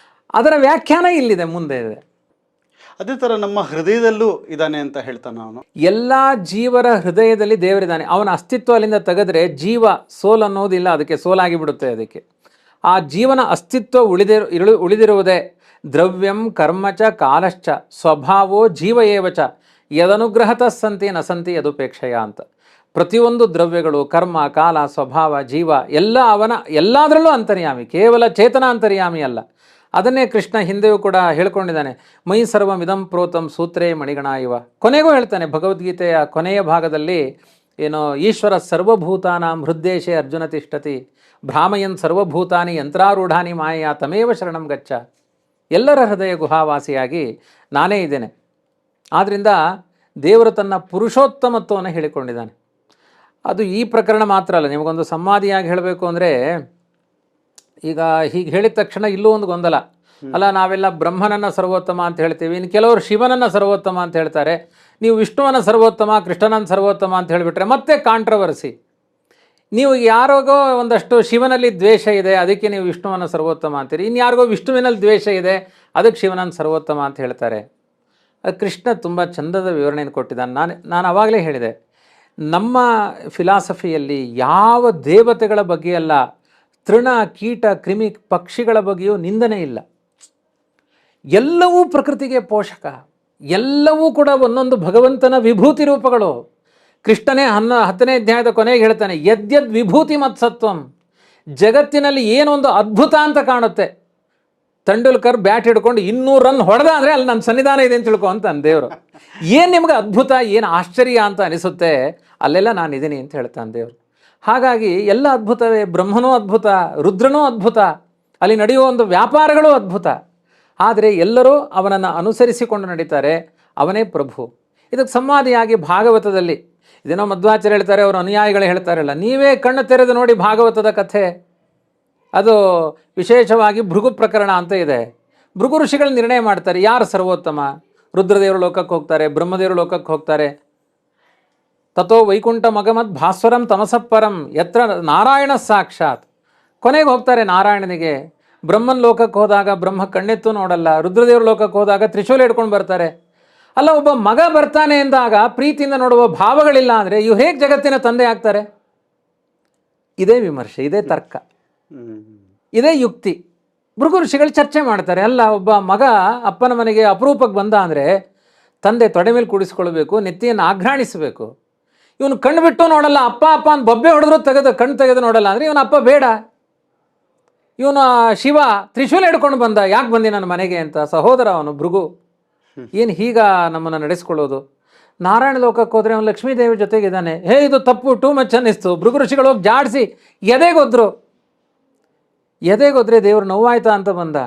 ಅದರ ವ್ಯಾಖ್ಯಾನ ಇಲ್ಲಿದೆ, ಮುಂದೆ ಇದೆ. ಅದೇ ಥರ ನಮ್ಮ ಹೃದಯದಲ್ಲೂ ಇದ್ದಾನೆ ಅಂತ ಹೇಳ್ತಾನೆ ಅವನು. ಎಲ್ಲ ಜೀವರ ಹೃದಯದಲ್ಲಿ ದೇವರಿದ್ದಾನೆ. ಅವನ ಅಸ್ತಿತ್ವ ಅಲ್ಲಿಂದ ತೆಗೆದ್ರೆ ಜೀವ ಸೋಲ್ ಅನ್ನೋದಿಲ್ಲ, ಅದಕ್ಕೆ ಸೋಲಾಗಿ ಬಿಡುತ್ತೆ. ಅದಕ್ಕೆ ಆ ಜೀವನ ಅಸ್ತಿತ್ವ ಉಳಿದಿರುವುದೇ ದ್ರವ್ಯಂ ಕರ್ಮಚ ಕಾಲಶ್ಚ ಸ್ವಭಾವೋ ಜೀವ ಏವಚ ಯದನುಗ್ರಹತಃ ಸಂತಿ ನ ಸಂತಿ ಯದುಪೇಕ್ಷೆಯ ಅಂತ. ಪ್ರತಿಯೊಂದು ದ್ರವ್ಯಗಳು, ಕರ್ಮ, ಕಾಲ, ಸ್ವಭಾವ, ಜೀವ ಎಲ್ಲ ಅವನ ಎಲ್ಲದರಲ್ಲೂ ಅಂತರ್ಯಾಮಿ, ಕೇವಲ ಚೇತನ ಅಂತರ್ಯಾಮಿ ಅಲ್ಲ. ಅದನ್ನೇ ಕೃಷ್ಣ ಹಿಂದೆಯೂ ಕೂಡ ಹೇಳ್ಕೊಂಡಿದ್ದಾನೆ. ಮೈ ಸರ್ವಮಿದಂ ಪ್ರೋತಂ ಸೂತ್ರೇ ಮಣಿಗಣ ಇವ. ಕೊನೆಗೂ ಹೇಳ್ತಾನೆ ಭಗವದ್ಗೀತೆಯ ಕೊನೆಯ ಭಾಗದಲ್ಲಿ, ಏನೋ ಈಶ್ವರ ಸರ್ವಭೂತಾನಾಂ ಹೃದ್ದೇಶೆ ಅರ್ಜುನ ತಿಷ್ಠತಿ ಭ್ರಾಮಯನ್ ಸರ್ವಭೂತಾನಿ ಯಂತ್ರಾರೂಢಾನಿ ಮಾಯಾ ತಮೇವ ಶರಣಂ ಗಚ್ಚ. ಎಲ್ಲರ ಹೃದಯ ಗುಹಾವಾಸಿಯಾಗಿ ನಾನೇ ಇದ್ದೇನೆ. ಆದ್ದರಿಂದ ದೇವರು ತನ್ನ ಪುರುಷೋತ್ತಮತ್ವವನ್ನು ಹೇಳಿಕೊಂಡಿದ್ದಾನೆ. ಅದು ಈ ಪ್ರಕರಣ ಮಾತ್ರ ಅಲ್ಲ. ನಿಮಗೊಂದು ಸಂವಾದಿಯಾಗಿ ಹೇಳಬೇಕು ಅಂದರೆ, ಈಗ ಹೀಗೆ ಹೇಳಿದ ತಕ್ಷಣ ಇಲ್ಲೂ ಒಂದು ಗೊಂದಲ ಅಲ್ಲ. ನಾವೆಲ್ಲ ಬ್ರಹ್ಮನನ್ನು ಸರ್ವೋತ್ತಮ ಅಂತ ಹೇಳ್ತೀವಿ, ಇನ್ನು ಕೆಲವರು ಶಿವನನ್ನು ಸರ್ವೋತ್ತಮ ಅಂತ ಹೇಳ್ತಾರೆ. ನೀವು ವಿಷ್ಣುವನ್ನ ಸರ್ವೋತ್ತಮ, ಕೃಷ್ಣನನ್ನು ಸರ್ವೋತ್ತಮ ಅಂತ ಹೇಳಿಬಿಟ್ರೆ ಮತ್ತೆ ಕಾಂಟ್ರವರ್ಸಿ. ನೀವು ಯಾರಿಗೋ ಒಂದಷ್ಟು ಶಿವನಲ್ಲಿ ದ್ವೇಷ ಇದೆ, ಅದಕ್ಕೆ ನೀವು ವಿಷ್ಣುವನ್ನು ಸರ್ವೋತ್ತಮ ಅಂತೀರಿ. ಇನ್ಯಾರಿಗೋ ವಿಷ್ಣುವಿನಲ್ಲಿ ದ್ವೇಷ ಇದೆ, ಅದಕ್ಕೆ ಶಿವನನ್ನು ಸರ್ವೋತ್ತಮ ಅಂತ ಹೇಳ್ತಾರೆ. ಅದು ಕೃಷ್ಣ ತುಂಬ ಚಂದದ ವಿವರಣೆಯನ್ನು ಕೊಟ್ಟಿದ್ದಾನೆ. ನಾನು ಆವಾಗಲೇ ಹೇಳಿದೆ, ನಮ್ಮ ಫಿಲಾಸಫಿಯಲ್ಲಿ ಯಾವ ದೇವತೆಗಳ ಬಗ್ಗೆ ಅಲ್ಲ, ತೃಣ, ಕೀಟ, ಕ್ರಿಮಿ, ಪಕ್ಷಿಗಳ ಬಗ್ಗೆಯೂ ನಿಂದನೆ ಇಲ್ಲ. ಎಲ್ಲವೂ ಪ್ರಕೃತಿಗೆ ಪೋಷಕ, ಎಲ್ಲವೂ ಕೂಡ ಒಂದೊಂದು ಭಗವಂತನ ವಿಭೂತಿ ರೂಪಗಳು. ಕೃಷ್ಣನೇ 10ನೇ ಅಧ್ಯಾಯದ ಕೊನೆಗೆ ಹೇಳ್ತಾನೆ, ಯದ್ಯದ್ ವಿಭೂತಿ ಮತ್ಸತ್ವಂ. ಜಗತ್ತಿನಲ್ಲಿ ಏನೊಂದು ಅದ್ಭುತ ಅಂತ ಕಾಣುತ್ತೆ, ತೆಂಡೂಲ್ಕರ್ ಬ್ಯಾಟ್ ಹಿಡ್ಕೊಂಡು 200 ರನ್ ಹೊಡೆದ ಅಂದರೆ ಅಲ್ಲಿ ನನ್ನ ಸನ್ನಿಧಾನ ಇದೆ ಅಂತ ತಿಳ್ಕೊ ಅಂತ ದೇವರು. ಏನು ನಿಮ್ಗೆ ಅದ್ಭುತ, ಏನು ಆಶ್ಚರ್ಯ ಅಂತ ಅನಿಸುತ್ತೆ, ಅಲ್ಲೆಲ್ಲ ನಾನಿದ್ದೀನಿ ಅಂತ ಹೇಳ್ತಾನೆ ದೇವರು. ಹಾಗಾಗಿ ಎಲ್ಲ ಅದ್ಭುತವೇ. ಬ್ರಹ್ಮನೂ ಅದ್ಭುತ, ರುದ್ರನೂ ಅದ್ಭುತ, ಅಲ್ಲಿ ನಡೆಯುವ ಒಂದು ವ್ಯಾಪಾರಗಳು ಅದ್ಭುತ. ಆದರೆ ಎಲ್ಲರೂ ಅವನನ್ನು ಅನುಸರಿಸಿಕೊಂಡು ನಡೀತಾರೆ, ಅವನೇ ಪ್ರಭು. ಇದಕ್ಕೆ ಸಂವಾದಿಯಾಗಿ ಭಾಗವತದಲ್ಲಿ ಇದೇನೋ ಮಧ್ವಾಚಾರ್ಯ ಹೇಳ್ತಾರೆ, ಅವರು ಅನುಯಾಯಿಗಳು ಹೇಳ್ತಾರಲ್ಲ, ನೀವೇ ಕಣ್ಣು ತೆರೆದು ನೋಡಿ ಭಾಗವತದ ಕಥೆ. ಅದು ವಿಶೇಷವಾಗಿ ಭೃಗು ಪ್ರಕರಣ ಅಂತ ಇದೆ. ಭೃಗು ಋಷಿಗಳು ನಿರ್ಣಯ ಮಾಡ್ತಾರೆ ಯಾರು ಸರ್ವೋತ್ತಮ. ರುದ್ರದೇವರು ಲೋಕಕ್ಕೆ ಹೋಗ್ತಾರೆ, ಬ್ರಹ್ಮದೇವರು ಲೋಕಕ್ಕೆ ಹೋಗ್ತಾರೆ. ತಥೋ ವೈಕುಂಠ ಮಗಮದ್ ಭಾಸ್ವರಂ ತಮಸಪ್ಪರಂ ಯತ್ರ ನಾರಾಯಣ ಸಾಕ್ಷಾತ್. ಕೊನೆಗೆ ಹೋಗ್ತಾರೆ ನಾರಾಯಣನಿಗೆ. ಬ್ರಹ್ಮನ್ ಲೋಕಕ್ಕೆ ಹೋದಾಗ ಬ್ರಹ್ಮ ಕಣ್ಣೆತ್ತು ನೋಡಲ್ಲ, ರುದ್ರದೇವ್ರ ಲೋಕಕ್ಕೆ ಹೋದಾಗ ತ್ರಿಶೂಲ ಹಿಡ್ಕೊಂಡು ಬರ್ತಾರೆ. ಅಲ್ಲ, ಒಬ್ಬ ಮಗ ಬರ್ತಾನೆ ಎಂದಾಗ ಪ್ರೀತಿಯಿಂದ ನೋಡುವ ಭಾವಗಳಿಲ್ಲ ಅಂದರೆ ಇವು ಹೇಗೆ ಜಗತ್ತಿನ ತಂದೆ ಆಗ್ತಾರೆ? ಇದೇ ವಿಮರ್ಶೆ, ಇದೇ ತರ್ಕ, ಇದೇ ಯುಕ್ತಿ. ಭೃಗು ಋಷಿಗಳು ಚರ್ಚೆ ಮಾಡ್ತಾರೆ. ಅಲ್ಲ, ಒಬ್ಬ ಮಗ ಅಪ್ಪನ ಮನೆಗೆ ಅಪರೂಪಕ್ಕೆ ಬಂದ ಅಂದರೆ ತಂದೆ ತೊಡೆ ಮೇಲೆ ಕೂಡಿಸ್ಕೊಳ್ಬೇಕು, ನೆತ್ತಿಯನ್ನು ಆಘ್ರಾಣಿಸಬೇಕು. ಇವನು ಕಣ್ಣು ಬಿಟ್ಟು ನೋಡಲ್ಲ, ಅಪ್ಪ ಅಪ್ಪ ಅಂತ ಬೊಬ್ಬೆ ಹೊಡೆದ್ರು ಕಣ್ಣು ತೆಗೆದು ನೋಡಲ್ಲ ಅಂದರೆ ಇವನ ಅಪ್ಪ ಬೇಡ. ಇವನು ಶಿವ ತ್ರಿಶೂಲ ಹಿಡ್ಕೊಂಡು ಬಂದ, ಯಾಕೆ ಬಂದಿ ನನ್ನ ಮನೆಗೆ ಅಂತ. ಸಹೋದರ ಅವನು ಭೃಗು. ಏನು ಹೀಗ ನಮ್ಮನ್ನು ನಡೆಸ್ಕೊಳ್ಳೋದು? ನಾರಾಯಣ ಲೋಕಕ್ಕೆ ಹೋದರೆ ಅವನು ಲಕ್ಷ್ಮೀದೇವಿ ಜೊತೆಗಿದ್ದಾನೆ. ಇದು ತಪ್ಪು, ಟೂ ಮಚ್ ಅನ್ನಿಸ್ತು. ಭೃಗು ಋಷಿಗಳು ಹೋಗಿ ಜಾಡಿಸಿ ಎದೆಗೊದ್ರೆ ದೇವರು ನೋವಾಯ್ತಾ ಅಂತ ಬಂದ.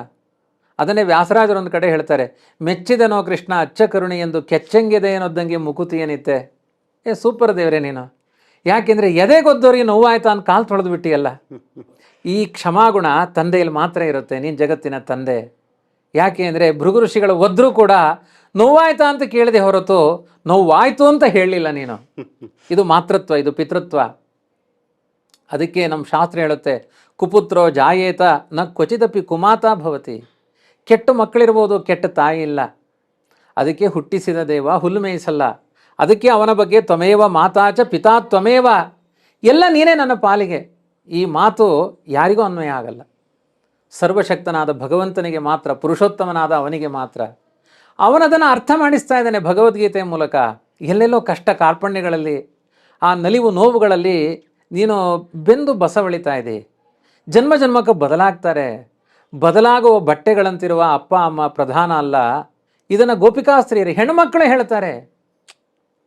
ಅದನ್ನೇ ವ್ಯಾಸರಾಜರೊಂದು ಕಡೆ ಹೇಳ್ತಾರೆ, ಮೆಚ್ಚಿದನೋ ಕೃಷ್ಣ ಅಚ್ಚ ಕರುಣಿ ಎಂದು ಕೆಚ್ಚಂಗಿದೆ ಅನ್ನೋದಂಗೆ ಮುಕುತಿಯನಿತ್ತೆ. ಸೂಪರ್ ದೇವರೇ ನೀನು. ಯಾಕೆಂದರೆ ಎದೆಗೊದ್ದವರಿಗೆ ನೋವಾಯ್ತಾ ಅಂತ ಕಾಲು ತೊಳೆದು ಬಿಟ್ಟಿಯಲ್ಲ. ಈ ಕ್ಷಮಾಗುಣ ತಂದೆಯಲ್ಲಿ ಮಾತ್ರ ಇರುತ್ತೆ, ನೀನು ಜಗತ್ತಿನ ತಂದೆ. ಯಾಕೆ ಅಂದರೆ ಭೃಗು ಋಷಿಗಳು ಒದ್ರೂ ಕೂಡ ನೋವಾಯ್ತಾ ಅಂತ ಕೇಳಿದೆ ಹೊರತು ನೋವಾಯ್ತು ಅಂತ ಹೇಳಲಿಲ್ಲ ನೀನು. ಇದು ಮಾತೃತ್ವ, ಇದು ಪಿತೃತ್ವ. ಅದಕ್ಕೆ ನಮ್ಮ ಶಾಸ್ತ್ರ ಹೇಳುತ್ತೆ, ಕುಪುತ್ರೋ ಜಾಯೇತ ನ ಕ್ವಚಿದಪಿ ಕುಮಾತಾ ಭವತಿ. ಕೆಟ್ಟ ಮಕ್ಕಳಿರ್ಬೋದು, ಕೆಟ್ಟ ತಾಯಿ ಇಲ್ಲ. ಅದಕ್ಕೆ ಹುಟ್ಟಿಸಿದ ದೇವ ಹುಲ್ಲು ಮೇಯಿಸಲ್ಲ. ಅದಕ್ಕೆ ಅವನ ಬಗ್ಗೆ ತ್ವಮೇವ ಮಾತಾಚ ಪಿತಾ ತ್ವಮೇವ, ಎಲ್ಲ ನೀನೇ ನನ್ನ ಪಾಲಿಗೆ. ಈ ಮಾತು ಯಾರಿಗೂ ಅನ್ವಯ ಆಗಲ್ಲ. ಸರ್ವಶಕ್ತನಾದ ಭಗವಂತನಿಗೆ ಮಾತ್ರ, ಪುರುಷೋತ್ತಮನಾದ ಅವನಿಗೆ ಮಾತ್ರ. ಅವನದನ್ನು ಅರ್ಥ ಮಾಡಿಸ್ತಾ ಇದ್ದಾನೆ ಭಗವದ್ಗೀತೆಯ ಮೂಲಕ. ಎಲ್ಲೆಲ್ಲೋ ಕಷ್ಟ ಕಾರ್ಪಣ್ಯಗಳಲ್ಲಿ, ಆ ನಲಿವು ನೋವುಗಳಲ್ಲಿ ನೀನು ಬೆಂದು ಬಸವಳಿತಾ ಇದೆ. ಜನ್ಮ ಜನ್ಮಕ್ಕೆ ಬದಲಾಗ್ತಾರೆ. ಬದಲಾಗುವ ಬಟ್ಟೆಗಳಂತಿರುವ ಅಪ್ಪ ಅಮ್ಮ ಪ್ರಧಾನ ಅಲ್ಲ. ಇದನ್ನು ಗೋಪಿಕಾಸ್ತ್ರೀಯರು ಹೆಣ್ಣುಮಕ್ಕಳೇ ಹೇಳ್ತಾರೆ.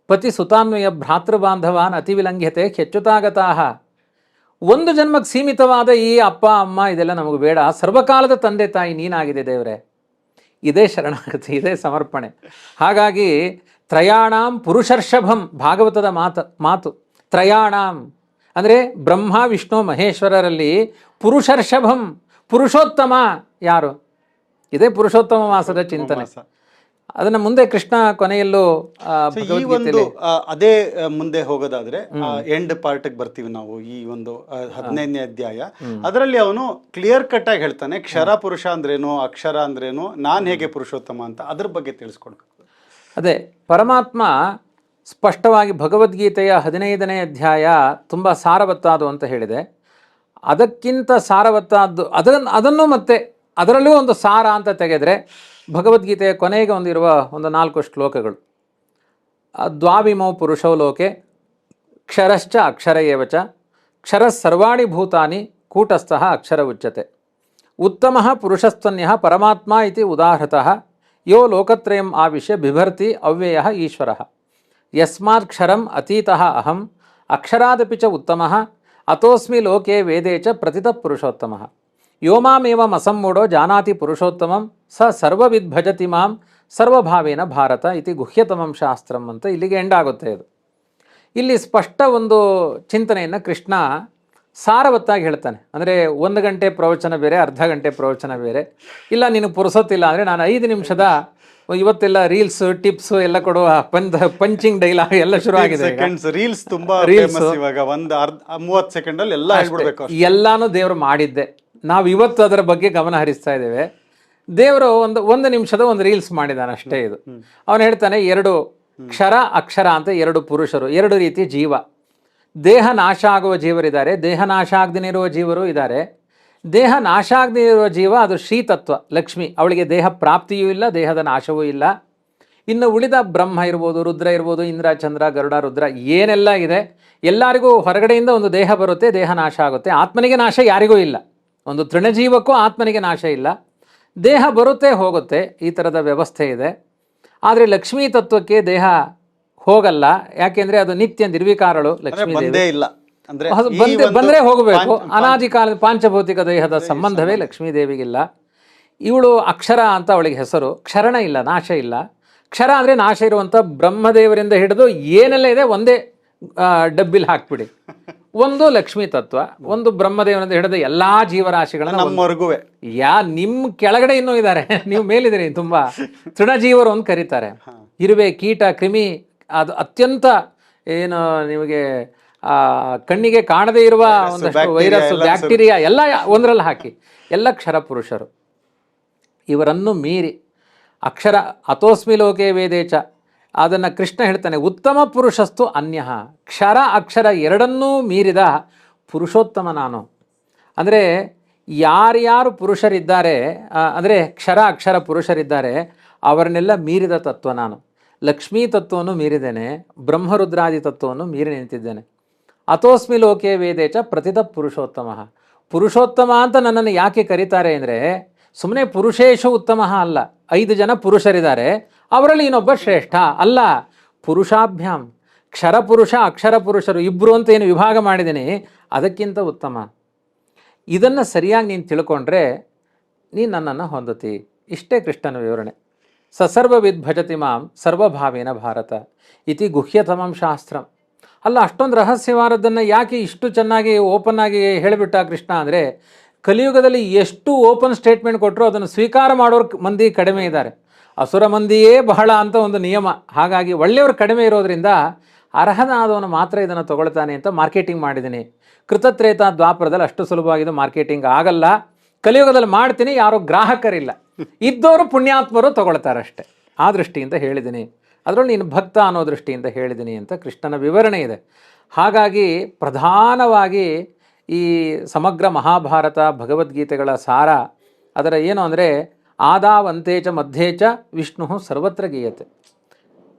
ಪತಿ ಸುತಾನ್ವಯ ಭ್ರಾತೃಬಾಂಧವಾನ್ ಅತಿವಿಲಂಘ್ಯತೆ ಹೆಚ್ಚುತಾಗತಾಹ. ಒಂದು ಜನ್ಮಕ್ಕೆ ಸೀಮಿತವಾದ ಈ ಅಪ್ಪ ಅಮ್ಮ ಇದೆಲ್ಲ ನಮಗೆ ಬೇಡ. ಸರ್ವಕಾಲದ ತಂದೆ ತಾಯಿ ನೀನಾಗಿದೆ ದೇವರೇ. ಇದೇ ಶರಣಾಗತಿ, ಇದೇ ಸಮರ್ಪಣೆ. ಹಾಗಾಗಿ ತ್ರಯಾಣಾಂ ಪುರುಷರ್ಷಭಂ, ಭಾಗವತದ ಮಾತು ತ್ರಯಾಣಾಂ ಅಂದರೆ ಬ್ರಹ್ಮ ವಿಷ್ಣು ಮಹೇಶ್ವರರಲ್ಲಿ ಪುರುಷರ್ಷಭಂ, ಪುರುಷೋತ್ತಮ ಯಾರು? ಇದೇ ಪುರುಷೋತ್ತಮ ಮಾಸದ ಚಿಂತನೆ. ಅದನ್ನು ಮುಂದೆ ಕೃಷ್ಣ ಕೊನೆಯಲ್ಲೂ ಈ ಒಂದು ಅದೇ ಮುಂದೆ ಹೋಗೋದಾದ್ರೆ ಎಂಡ್ ಪಾರ್ಟ್ಗೆ ಬರ್ತೀವಿ ನಾವು. ಈ ಒಂದು 15ನೇ ಅಧ್ಯಾಯ, ಅದರಲ್ಲಿ ಅವನು ಕ್ಲಿಯರ್ ಕಟ್ ಆಗಿ ಹೇಳ್ತಾನೆ, ಕ್ಷರ ಪುರುಷ ಅಂದ್ರೇನು, ಅಕ್ಷರ ಅಂದ್ರೇನು, ನಾನು ಹೇಗೆ ಪುರುಷೋತ್ತಮ ಅಂತ. ಅದ್ರ ಬಗ್ಗೆ ತಿಳಿಸ್ಕೊಡ್ಬೇಕು. ಅದೇ ಪರಮಾತ್ಮ ಸ್ಪಷ್ಟವಾಗಿ ಭಗವದ್ಗೀತೆಯ 15ನೇ ಅಧ್ಯಾಯ ತುಂಬ ಸಾರವತ್ತಾದು ಅಂತ ಹೇಳಿದೆ. ಅದಕ್ಕಿಂತ ಸಾರವತ್ತಾದ್ದು ಅದನ್ನು ಮತ್ತೆ ಅದರಲ್ಲೂ ಒಂದು ಸಾರ ಅಂತ ತೆಗೆದರೆ ಭಗವದ್ಗೀತೆಯ ಕೊನೆಗೆ ಒಂದಿರುವ ಒಂದು 4 ಶ್ಲೋಕಗಳು. ದ್ವಾವಿಮೌ ಪುರುಷೋ ಲೋಕೆ ಕ್ಷರಶ್ಚ ಅಕ್ಷರ ಏವಚ ಕ್ಷರ ಸರ್ವಾಣಿ ಭೂತಾನಿ ಕೂಟಸ್ಥಃ ಅಕ್ಷರ ಉಚ್ಯತೆ ಉತ್ತಮಃ ಪುರುಷಸ್ತನ್ಯಃ ಪರಮಾತ್ಮ ಇತಿ ಉದಾಹೃತಃ ಯೋ ಲೋಕತ್ರಯಂ ಆವಿಶ್ಯ ಬಿಭರ್ತಿ ಅವ್ಯಯಃ ಈಶ್ವರಃ ಯಸ್ಮಾತ್ ಕ್ಷರಂ ಅತೀತಃ ಅಹಂ ಅಕ್ಷರಾದಪಿ ಚ ಉತ್ತಮಃ ಅತೋಸ್ಮಿ ಲೋಕೆ ವೇದೇ ಚ ಪ್ರತಿತಃ ಪುರುಷೋತ್ತಮಃ ಯೋ ಮಾಮೇವಂ ಅಸಮ್ಮೂಢೋ ಜಾನಾತಿ ಪುರುಷೋತ್ತಮಂ ಸ ಸರ್ವವಿದ್ ಭಜತಿ ಮಾಂ ಸರ್ವಭಾವೇನ ಭಾರತ ಇತಿ ಗುಹ್ಯತಮಂ ಶಾಸ್ತ್ರಂ ಅಂತ ಇಲ್ಲಿಗೆ ಎಂಡ್ ಆಗುತ್ತೆ. ಇದು ಇಲ್ಲಿ ಸ್ಪಷ್ಟ ಒಂದು ಚಿಂತನೆಯನ್ನು ಕೃಷ್ಣ ಸಾರವತ್ತಾಗಿ ಹೇಳ್ತಾನೆ. ಅಂದರೆ 1 ಗಂಟೆ ಪ್ರವಚನ ಬೇರೆ, ಅರ್ಧ ಗಂಟೆ ಪ್ರವಚನ ಬೇರೆ. ಇಲ್ಲ ನಿನಗೆ ಪುರುಸೊತ್ತಿಲ್ಲ ಅಂದರೆ ನಾನು 5 ನಿಮಿಷದ ಇವತ್ತೆಲ್ಲ ರೀಲ್ಸ್ ಟಿಪ್ಸ್ ಎಲ್ಲ ಕೊಡುವ ಪಂಚಿಂಗ್ ಡೈಲಾಗ್ ಎಲ್ಲ ಶುರು ಆಗಿದೆ. ರೀಲ್ಸ್ ತುಂಬಾ ಫೇಮಸ್ ಇವಾಗ. 30 ಸೆಕೆಂಡಲ್ಲಿ ಎಲ್ಲ ಹೇಳ್ಬಿಡ್ಬೇಕು. ಎಲ್ಲಾನು ದೇವರು ಮಾಡಿದ್ದೆ. ನಾವು ಇವತ್ತು ಅದರ ಬಗ್ಗೆ ಗಮನ ಹರಿಸ್ತಾ ಇದ್ದೇವೆ. ದೇವರು ಒಂದು ನಿಮಿಷದ ಒಂದು ರೀಲ್ಸ್ ಮಾಡಿದಾನೆ ಅಷ್ಟೇ. ಇದು ಅವನು ಹೇಳ್ತಾನೆ, 2 ಕ್ಷರ ಅಕ್ಷರ ಅಂತ 2 ಪುರುಷರು, 2 ರೀತಿ ಜೀವ. ದೇಹ ನಾಶ ಆಗುವ ಜೀವರಿದ್ದಾರೆ, ದೇಹ ನಾಶ ಆಗದೇ ಇರುವ ಜೀವರು ಇದ್ದಾರೆ. ದೇಹ ನಾಶ ಆಗದೇ ಇರುವ ಜೀವ ಅದು ಶ್ರೀತತ್ವ, ಲಕ್ಷ್ಮಿ. ಅವಳಿಗೆ ದೇಹ ಪ್ರಾಪ್ತಿಯೂ ಇಲ್ಲ, ದೇಹದ ನಾಶವೂ ಇಲ್ಲ. ಇನ್ನು ಉಳಿದ ಬ್ರಹ್ಮ ಇರ್ಬೋದು, ರುದ್ರ ಇರ್ಬೋದು, ಇಂದ್ರ ಚಂದ್ರ ಗರುಡ ರುದ್ರ ಏನೆಲ್ಲ ಇದೆ, ಎಲ್ಲರಿಗೂ ಹೊರಗಡೆಯಿಂದ ಒಂದು ದೇಹ ಬರುತ್ತೆ, ದೇಹ ನಾಶ ಆಗುತ್ತೆ. ಆತ್ಮನಿಗೆ ನಾಶ ಯಾರಿಗೂ ಇಲ್ಲ. ಒಂದು ತೃಣಜೀವಕ್ಕೂ ಆತ್ಮನಿಗೆ ನಾಶ ಇಲ್ಲ. ದೇಹ ಬರುತ್ತೆ ಹೋಗುತ್ತೆ, ಈ ಥರದ ವ್ಯವಸ್ಥೆ ಇದೆ. ಆದರೆ ಲಕ್ಷ್ಮೀ ತತ್ವಕ್ಕೆ ದೇಹ ಹೋಗಲ್ಲ. ಯಾಕೆಂದರೆ ಅದು ನಿತ್ಯ ನಿರ್ವಿಕಾರಳು. ಲಕ್ಷ್ಮೀ ಬಂದರೆ ಹೋಗಬೇಕು. ಅನಾದಿ ಕಾಲದ ಪಾಂಚಭೌತಿಕ ದೇಹದ ಸಂಬಂಧವೇ ಲಕ್ಷ್ಮೀ ದೇವಿಗಿಲ್ಲ. ಇವಳು ಅಕ್ಷರ ಅಂತ ಅವಳಿಗೆ ಹೆಸರು. ಕ್ಷರಣ ಇಲ್ಲ, ನಾಶ ಇಲ್ಲ. ಕ್ಷರ ಅಂದರೆ ನಾಶ ಇರುವಂಥ ಬ್ರಹ್ಮದೇವರಿಂದ ಹಿಡಿದು ಏನೆಲ್ಲ ಇದೆ ಒಂದೇ ಡಬ್ಬಿಲ್ ಹಾಕ್ಬಿಡಿ. ಒಂದು ಲಕ್ಷ್ಮೀ ತತ್ವ, ಒಂದು ಬ್ರಹ್ಮದೇವನಿಂದ ಹಿಡಿದು ಎಲ್ಲ ಜೀವರಾಶಿಗಳನ್ನ ನಿಮ್ಮ ಕೆಳಗಡೆ ಇನ್ನೂ ಇದ್ದಾರೆ, ನೀವು ಮೇಲಿದ್ದೀರಿ. ತುಂಬ ತೃಣಜೀವರು ಅಂತ ಕರೀತಾರೆ. ಇರುವೆ, ಕೀಟ, ಕ್ರಿಮಿ, ಅದು ಅತ್ಯಂತ ಏನು ನಿಮಗೆ ಕಣ್ಣಿಗೆ ಕಾಣದೇ ಇರುವ ಒಂದಷ್ಟು ವೈರಸ್, ಬ್ಯಾಕ್ಟೀರಿಯಾ ಎಲ್ಲ ಒಂದರಲ್ಲಿ ಹಾಕಿ ಎಲ್ಲ ಕ್ಷರ ಪುರುಷರು. ಇವರನ್ನು ಮೀರಿ ಅಕ್ಷರ ಅತೋಸ್ಮಿ ಲೋಕೆ ವೇದೇಚ, ಅದನ್ನು ಕೃಷ್ಣ ಹೇಳ್ತಾನೆ, ಉತ್ತಮ ಪುರುಷಸ್ತು ಅನ್ಯ. ಕ್ಷರ ಅಕ್ಷರ ಎರಡನ್ನೂ ಮೀರಿದ ಪುರುಷೋತ್ತಮ ನಾನು. ಅಂದರೆ ಯಾರ್ಯಾರು ಪುರುಷರಿದ್ದಾರೆ, ಅಂದರೆ ಕ್ಷರ ಅಕ್ಷರ ಪುರುಷರಿದ್ದಾರೆ, ಅವರನ್ನೆಲ್ಲ ಮೀರಿದ ತತ್ವ ನಾನು. ಲಕ್ಷ್ಮೀ ತತ್ವವನ್ನು ಮೀರಿದ್ದೇನೆ, ಬ್ರಹ್ಮರುದ್ರಾದಿ ತತ್ವವನ್ನು ಮೀರಿ ನಿಂತಿದ್ದೇನೆ. ಅತೋಸ್ಮಿ ಲೋಕೆ ವೇದೇಚ ಪ್ರತಿತ ಪುರುಷೋತ್ತಮ. ಪುರುಷೋತ್ತಮ ಅಂತ ನನ್ನನ್ನು ಯಾಕೆ ಕರೀತಾರೆ ಅಂದರೆ, ಸುಮ್ಮನೆ ಪುರುಷೇಶು ಉತ್ತಮ ಅಲ್ಲ. 5 ಜನ ಪುರುಷರಿದ್ದಾರೆ, ಅವರಲ್ಲಿ ಇನ್ನೊಬ್ಬ ಶ್ರೇಷ್ಠ ಅಲ್ಲ. ಪುರುಷಾಭ್ಯಾಮ್, ಕ್ಷರ ಪುರುಷ ಅಕ್ಷರ ಪುರುಷರು ಇಬ್ಬರು ಅಂತ ಏನು ವಿಭಾಗ ಮಾಡಿದ್ದೀನಿ, ಅದಕ್ಕಿಂತ ಉತ್ತಮ. ಇದನ್ನು ಸರಿಯಾಗಿ ನೀನು ತಿಳ್ಕೊಂಡ್ರೆ ನೀನು ನನ್ನನ್ನು ಹೊಂದುತ್ತಿ. ಇಷ್ಟೇ ಕೃಷ್ಣನ ವಿವರಣೆ. ಸಸರ್ವವಿದ್ ಭಜತಿ ಮಾಂ ಸರ್ವಭಾವೇನ ಭಾರತ ಇತಿ ಗುಹ್ಯತಮಂ ಶಾಸ್ತ್ರಂ. ಅಲ್ಲ, ಅಷ್ಟೊಂದು ರಹಸ್ಯವಾದದ್ದನ್ನು ಯಾಕೆ ಇಷ್ಟು ಚೆನ್ನಾಗಿ ಓಪನ್ ಆಗಿ ಹೇಳಿಬಿಟ್ಟ ಕೃಷ್ಣ ಅಂದರೆ, ಕಲಿಯುಗದಲ್ಲಿ ಎಷ್ಟು ಓಪನ್ ಸ್ಟೇಟ್ಮೆಂಟ್ ಕೊಟ್ಟರು ಅದನ್ನು ಸ್ವೀಕಾರ ಮಾಡೋರು ಮಂದಿ ಕಡಿಮೆ ಇದ್ದಾರೆ, ಅಸುರ ಮಂದಿಯೇ ಬಹಳ ಅಂತ ಒಂದು ನಿಯಮ. ಹಾಗಾಗಿ ಒಳ್ಳೆಯವರು ಕಡಿಮೆ ಇರೋದ್ರಿಂದ ಅರ್ಹನಾದವನು ಮಾತ್ರ ಇದನ್ನು ತಗೊಳ್ತಾನೆ ಅಂತ ಮಾರ್ಕೆಟಿಂಗ್ ಮಾಡಿದ್ದೀನಿ. ಕೃತತ್ರೇತ ದ್ವಾಪರದಲ್ಲಿ ಅಷ್ಟು ಸುಲಭವಾಗಿದ್ದು ಮಾರ್ಕೆಟಿಂಗ್ ಆಗಲ್ಲ. ಕಲಿಯುಗದಲ್ಲಿ ಮಾಡ್ತೀನಿ, ಯಾರೋ ಗ್ರಾಹಕರಿಲ್ಲ, ಇದ್ದವರು ಪುಣ್ಯಾತ್ಮರು ತಗೊಳ್ತಾರಷ್ಟೆ. ಆ ದೃಷ್ಟಿಯಿಂದ ಹೇಳಿದ್ದೀನಿ, ಅದರಲ್ಲಿ ನೀನು ಭಕ್ತ ಅನ್ನೋ ದೃಷ್ಟಿಯಿಂದ ಹೇಳಿದ್ದೀನಿ ಅಂತ ಕೃಷ್ಣನ ವಿವರಣೆ ಇದೆ. ಹಾಗಾಗಿ ಪ್ರಧಾನವಾಗಿ ಈ ಸಮಗ್ರ ಮಹಾಭಾರತ ಭಗವದ್ಗೀತೆಗಳ ಸಾರ ಅದರ ಏನು ಅಂದರೆ, ಆದಾವಂತೇಚ ಮಧ್ಯೇಚ ವಿಷ್ಣು ಸರ್ವತ್ರ ಗೀಯತೆ.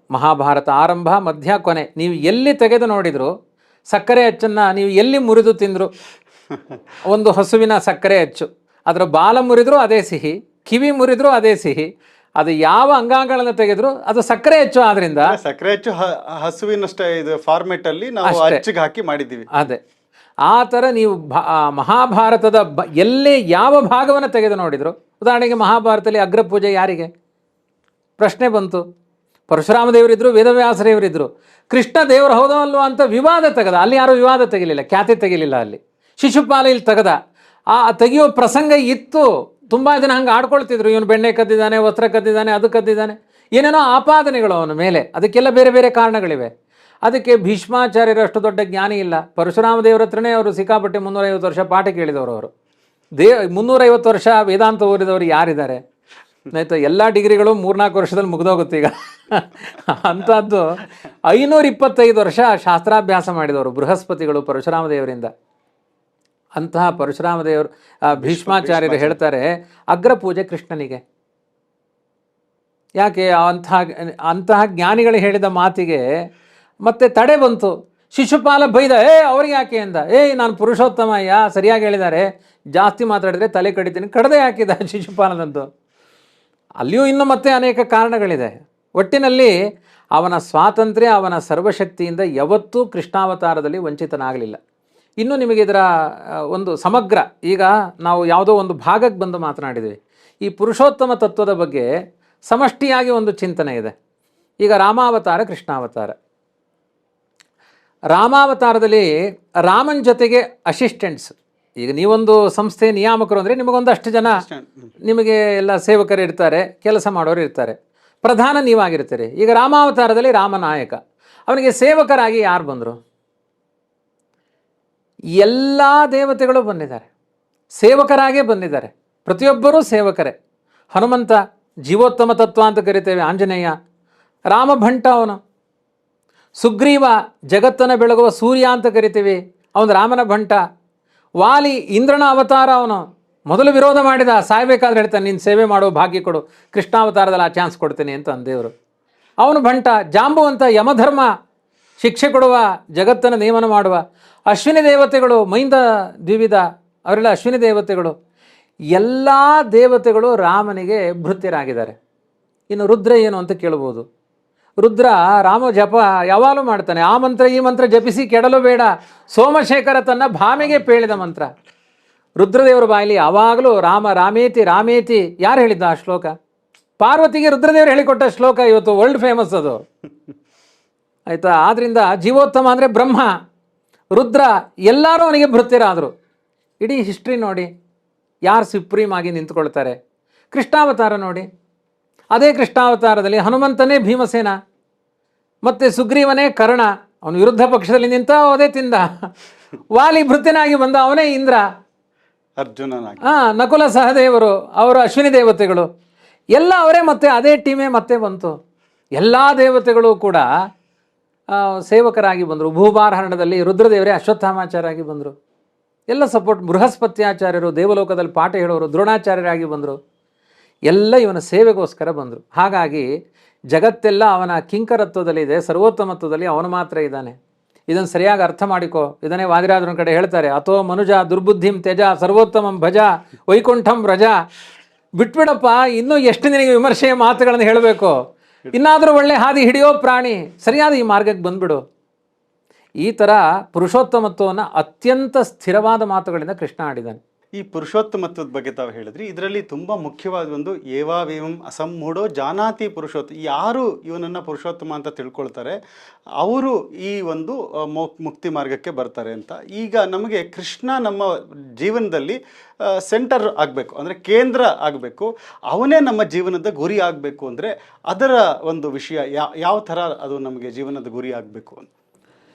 ಮಹಾಭಾರತ ಆರಂಭ ಮಧ್ಯ ಕೊನೆ, ನೀವು ಎಲ್ಲಿ ತೆಗೆದು ನೋಡಿದ್ರು ಸಕ್ಕರೆ ಅಚ್ಚನ್ನು ನೀವು ಎಲ್ಲಿ ಮುರಿದು ತಿಂದರು, ಒಂದು ಹಸುವಿನ ಸಕ್ಕರೆ ಅಚ್ಚು, ಅದರ ಬಾಲ ಮುರಿದ್ರು ಅದೇ ಸಿಹಿ, ಕಿವಿ ಮುರಿದ್ರು ಅದೇ ಸಿಹಿ, ಅದು ಯಾವ ಅಂಗಾಂಗಗಳನ್ನು ತೆಗೆದ್ರು ಅದು ಸಕ್ಕರೆ ಹೆಚ್ಚು. ಆದ್ರಿಂದ ಸಕ್ಕರೆ ಹೆಚ್ಚು ಹಸುವಿನಷ್ಟೇ ಇದು ಫಾರ್ಮೆಟ್ ಅಲ್ಲಿ ನಾವು ಅಚ್ಚಿಗೆ ಹಾಕಿ ಮಾಡಿದ್ದೀವಿ. ಅದೇ ಆ ಥರ ನೀವು ಮಹಾಭಾರತದ ಎಲ್ಲೇ ಯಾವ ಭಾಗವನ್ನು ತೆಗೆದು ನೋಡಿದ್ರು, ಉದಾಹರಣೆಗೆ ಮಹಾಭಾರತದಲ್ಲಿ ಅಗ್ರಪೂಜೆ ಯಾರಿಗೆ ಪ್ರಶ್ನೆ ಬಂತು? ಪರಶುರಾಮ ದೇವರಿದ್ರು, ವೇದವ್ಯಾಸರೇವರಿದ್ರು, ಕೃಷ್ಣ ದೇವರು ಹೌದೋ ಅಲ್ವೋ ಅಂತ ವಿವಾದ ತೆಗೆದ. ಅಲ್ಲಿ ಯಾರೂ ವಿವಾದ ತೆಗಿಲಿಲ್ಲ, ಖ್ಯಾತಿ ತೆಗಿಲಿಲ್ಲ. ಅಲ್ಲಿ ಶಿಶುಪಾಲ ಇಲ್ಲಿ ತೆಗೆದ. ಆ ತೆಗೆಯೋ ಪ್ರಸಂಗ ಇತ್ತು. ತುಂಬ ಜನ ಹಂಗೆ ಆಡ್ಕೊಳ್ತಿದ್ರು, ಇವನು ಬೆಣ್ಣೆ ಕದ್ದಿದ್ದಾನೆ, ವಸ್ತ್ರ ಕದ್ದಿದ್ದಾನೆ, ಅದು ಕದ್ದಿದ್ದಾನೆ, ಏನೇನೋ ಆಪಾದನೆಗಳು ಅವನ ಮೇಲೆ. ಅದಕ್ಕೆಲ್ಲ ಬೇರೆ ಬೇರೆ ಕಾರಣಗಳಿವೆ. ಅದಕ್ಕೆ ಭೀಷ್ಮಾಚಾರ್ಯರು ಅಷ್ಟು ದೊಡ್ಡ ಜ್ಞಾನಿ ಇಲ್ಲ. ಪರಶುರಾಮ ದೇವರ ಹತ್ರನೇ ಅವರು ಸಿಕ್ಕಾಪಟ್ಟೆ 350 ವರ್ಷ ಪಾಠ ಕೇಳಿದವರು. ಅವರು 350 ವರ್ಷ ವೇದಾಂತ ಓದಿದವರು ಯಾರಿದ್ದಾರೆ? ಆಯಿತು, ಎಲ್ಲ ಡಿಗ್ರಿಗಳು 3-4 ವರ್ಷದಲ್ಲಿ ಮುಗಿದೋಗುತ್ತೆ ಈಗ. ಅಂಥದ್ದು 525 ವರ್ಷ ಶಾಸ್ತ್ರಾಭ್ಯಾಸ ಮಾಡಿದವರು ಬೃಹಸ್ಪತಿಗಳು ಪರಶುರಾಮ ದೇವರಿಂದ. ಅಂತಹ ಪರಶುರಾಮ ದೇವರು ಭೀಷ್ಮಾಚಾರ್ಯರು ಹೇಳ್ತಾರೆ, ಅಗ್ರಪೂಜೆ ಕೃಷ್ಣನಿಗೆ. ಯಾಕೆ? ಅಂತಹ ಜ್ಞಾನಿಗಳು ಹೇಳಿದ ಮಾತಿಗೆ ಮತ್ತೆ ತಡೆ ಬಂತು. ಶಿಶುಪಾಲ ಬೈದ, ಅವ್ರಿಗೆ ಯಾಕೆ ಅಂದ, ನಾನು ಪುರುಷೋತ್ತಮಯ್ಯ, ಸರಿಯಾಗಿ ಹೇಳಿದ್ದಾರೆ, ಜಾಸ್ತಿ ಮಾತಾಡಿದ್ರೆ ತಲೆ ಕಡಿತೀನಿ, ಕಡದೆ ಹಾಕಿದ ಶಿಶುಪಾಲನದ್ದು. ಅಲ್ಲಿಯೂ ಇನ್ನು ಮತ್ತೆ ಅನೇಕ ಕಾರಣಗಳಿದೆ. ಒಟ್ಟಿನಲ್ಲಿ ಅವನ ಸ್ವಾತಂತ್ರ್ಯ, ಅವನ ಸರ್ವಶಕ್ತಿಯಿಂದ ಯಾವತ್ತೂ ಕೃಷ್ಣಾವತಾರದಲ್ಲಿ ವಂಚಿತನಾಗಲಿಲ್ಲ. ಇನ್ನು ನಿಮಗೆ ಇದರ ಒಂದು ಸಮಗ್ರ, ಈಗ ನಾವು ಯಾವುದೋ ಒಂದು ಭಾಗಕ್ಕೆ ಬಂದು ಮಾತನಾಡಿದ್ವಿ. ಈ ಪುರುಷೋತ್ತಮ ತತ್ವದ ಬಗ್ಗೆ ಸಮಷ್ಟಿಯಾಗಿ ಒಂದು ಚಿಂತನೆ ಇದೆ. ಈಗ ರಾಮಾವತಾರ, ಕೃಷ್ಣಾವತಾರ. ರಾಮಾವತಾರದಲ್ಲಿ ರಾಮನ ಜೊತೆಗೆ ಅಸಿಸ್ಟೆಂಟ್ಸ್, ಈಗ ನೀವೊಂದು ಸಂಸ್ಥೆ ನಿಯಾಮಕರು ಅಂದರೆ ನಿಮಗೊಂದಷ್ಟು ಜನ ನಿಮಗೆ ಎಲ್ಲ ಸೇವಕರು ಇರ್ತಾರೆ, ಕೆಲಸ ಮಾಡೋರು ಇರ್ತಾರೆ, ಪ್ರಧಾನ ನೀವಾಗಿರ್ತೀರಿ. ಈಗ ರಾಮಾವತಾರದಲ್ಲಿ ರಾಮನಾಯಕ, ಅವನಿಗೆ ಸೇವಕರಾಗಿ ಯಾರು ಬಂದರು? ಎಲ್ಲ ದೇವತೆಗಳು ಬಂದಿದ್ದಾರೆ, ಸೇವಕರಾಗೇ ಬಂದಿದ್ದಾರೆ. ಪ್ರತಿಯೊಬ್ಬರೂ ಸೇವಕರೇ. ಹನುಮಂತ ಜೀವೋತ್ತಮ ತತ್ವ ಅಂತ ಕರಿತೇವೆ, ಆಂಜನೇಯ ರಾಮಭಂಟ ಅವನು. ಸುಗ್ರೀವ ಜಗತ್ತನ್ನು ಬೆಳಗುವ ಸೂರ್ಯ ಅಂತ ಕರಿತೀವಿ, ಅವನು ರಾಮನ ಭಂಟ. ವಾಲಿ ಇಂದ್ರನ ಅವತಾರ, ಅವನು ಮೊದಲು ವಿರೋಧ ಮಾಡಿದ, ಸಾಯ್ಬೇಕಾದ್ರೆ ಹೇಳ್ತಾನೆ, ನೀನು ಸೇವೆ ಮಾಡೋ ಭಾಗ್ಯ ಕೊಡು, ಕೃಷ್ಣಾವತಾರದಲ್ಲಿ ಆ ಚಾನ್ಸ್ ಕೊಡ್ತೀನಿ ಅಂತ ಅಂದೇವರು. ಅವನು ಭಂಟ. ಜಾಂಬುವಂತ ಯಮಧರ್ಮ, ಶಿಕ್ಷೆ ಕೊಡುವ, ಜಗತ್ತನ್ನು ನೇಮನ ಮಾಡುವ. ಅಶ್ವಿನಿ ದೇವತೆಗಳು, ಮೈಂದ ದ್ವಿವಿಧ, ಅವರೆಲ್ಲ ಅಶ್ವಿನಿ ದೇವತೆಗಳು. ಎಲ್ಲ ದೇವತೆಗಳು ರಾಮನಿಗೆ ಭೃತ್ಯರಾಗಿದ್ದಾರೆ. ಇನ್ನು ರುದ್ರ ಏನು ಅಂತ ಕೇಳ್ಬೋದು. ರುದ್ರ ರಾಮ ಜಪ ಯಾವಾಗಲೂ ಮಾಡ್ತಾನೆ. ಆ ಮಂತ್ರ ಈ ಮಂತ್ರ ಜಪಿಸಿ ಕೆಡಲು ಬೇಡ, ಸೋಮಶೇಖರ ತನ್ನ ಭಾಮೆಗೆ ಪೇಳಿದ ಮಂತ್ರ. ರುದ್ರದೇವರ ಬಾಯಲ್ಲಿ ಯಾವಾಗಲೂ ರಾಮ ರಾಮೇತಿ ರಾಮೇತಿ. ಯಾರು ಹೇಳಿದ್ದ ಆ ಶ್ಲೋಕ? ಪಾರ್ವತಿಗೆ ರುದ್ರದೇವರು ಹೇಳಿಕೊಟ್ಟ ಶ್ಲೋಕ, ಇವತ್ತು ವರ್ಲ್ಡ್ ಫೇಮಸ್ ಅದು. ಆಯಿತಾ? ಆದ್ದರಿಂದ ಜೀವೋತ್ತಮ ಅಂದರೆ ಬ್ರಹ್ಮ, ರುದ್ರ, ಎಲ್ಲರೂ ಅವನಿಗೆ ಭೃತ್ಯರಾದರು. ಇಡೀ ಹಿಸ್ಟ್ರಿ ನೋಡಿ, ಯಾರು ಸುಪ್ರೀಮ್ ಆಗಿ ನಿಂತ್ಕೊಳ್ತಾರೆ. ಕೃಷ್ಣಾವತಾರ ನೋಡಿ, ಅದೇ ಕೃಷ್ಣಾವತಾರದಲ್ಲಿ ಹನುಮಂತನೇ ಭೀಮಸೇನ, ಮತ್ತು ಸುಗ್ರೀವನೇ ಕರ್ಣ, ಅವನು ವಿರುದ್ಧ ಪಕ್ಷದಲ್ಲಿ ನಿಂತ ಅದೇ ತಿಂದ. ವಾಲಿ ಭೃತ್ಯನಾಗಿ ಬಂದ, ಅವನೇ ಇಂದ್ರ. ಅರ್ಜುನನಾಗಿ ನಕುಲ ಸಹದೇವರು, ಅವರು ಅಶ್ವಿನಿ ದೇವತೆಗಳು, ಎಲ್ಲ ಅವರೇ. ಮತ್ತೆ ಅದೇ ಟೀಮೇ ಮತ್ತೆ ಬಂತು. ಎಲ್ಲ ದೇವತೆಗಳು ಕೂಡ ಸೇವಕರಾಗಿ ಬಂದರು. ಭೂಭಾರಹರಣದಲ್ಲಿ ರುದ್ರದೇವರೇ ಅಶ್ವತ್ಥಾಮಾಚಾರ್ಯರಾಗಿ ಬಂದರು. ಎಲ್ಲ ಸಪೋರ್ಟ್. ಬೃಹಸ್ಪತ್ಯಾಚಾರ್ಯರು ದೇವಲೋಕದಲ್ಲಿ ಪಾಠ ಹೇಳೋರು ದ್ರೋಣಾಚಾರ್ಯರಾಗಿ ಬಂದರು. ಎಲ್ಲ ಇವನ ಸೇವೆಗೋಸ್ಕರ ಬಂದರು. ಹಾಗಾಗಿ ಜಗತ್ತೆಲ್ಲ ಅವನ ಕಿಂಕರತ್ವದಲ್ಲಿದೆ, ಸರ್ವೋತ್ತಮತ್ವದಲ್ಲಿ ಅವನು ಮಾತ್ರ ಇದ್ದಾನೆ. ಇದನ್ನು ಸರಿಯಾಗಿ ಅರ್ಥ ಮಾಡಿಕೋ. ಇದನ್ನೇ ವಾದಿರಾಜನ ಕಡೆ ಹೇಳ್ತಾರೆ, ಅಥೋ ಮನುಜ ದುರ್ಬುದ್ಧಿಂ ತ್ಯಜ ಸರ್ವೋತ್ತಮಂ ಭಜ ವೈಕುಂಠಂ ರಜ. ಬಿಟ್ಬಿಡಪ್ಪ, ಇನ್ನೂ ಎಷ್ಟು ನಿನಗೆ ವಿಮರ್ಶೆಯ ಮಾತುಗಳನ್ನು ಹೇಳಬೇಕು? ಇನ್ನಾದರೂ ಒಳ್ಳೆ ಹಾದಿ ಹಿಡಿಯೋ ಪ್ರಾಣಿ, ಸರಿಯಾದ ಈ ಮಾರ್ಗಕ್ಕೆ ಬಂದ್ಬಿಡು. ಈ ಥರ ಪುರುಷೋತ್ತಮತ್ವವನ್ನು ಅತ್ಯಂತ ಸ್ಥಿರವಾದ ಮಾತುಗಳಿಂದ ಕೃಷ್ಣ ಆಡಿದ್ದಾನೆ. ಈ ಪುರುಷೋತ್ತಮತ್ವದ ಬಗ್ಗೆ ತಾವು ಹೇಳಿದ್ರಿ, ಇದರಲ್ಲಿ ತುಂಬ ಮುಖ್ಯವಾದ ಒಂದು ಏವಾವೇವಂ ಅಸಮ್ಮೂಢೋ ಜಾನಾತಿ ಪುರುಷೋತ್ತಮ. ಯಾರು ಇವನನ್ನು ಪುರುಷೋತ್ತಮ ಅಂತ ತಿಳ್ಕೊಳ್ತಾರೆ ಅವರು ಈ ಒಂದು ಮುಕ್ತಿ ಮಾರ್ಗಕ್ಕೆ ಬರ್ತಾರೆ ಅಂತ. ಈಗ ನಮಗೆ ಕೃಷ್ಣ ನಮ್ಮ ಜೀವನದಲ್ಲಿ ಸೆಂಟರ್ ಆಗಬೇಕು, ಅಂದರೆ ಕೇಂದ್ರ ಆಗಬೇಕು, ಅವನೇ ನಮ್ಮ ಜೀವನದ ಗುರಿ ಆಗಬೇಕು ಅಂದರೆ ಅದರ ಒಂದು ವಿಷಯ ಯಾವ ಥರ ಅದು ನಮಗೆ ಜೀವನದ ಗುರಿ ಆಗಬೇಕು ಅಂತ.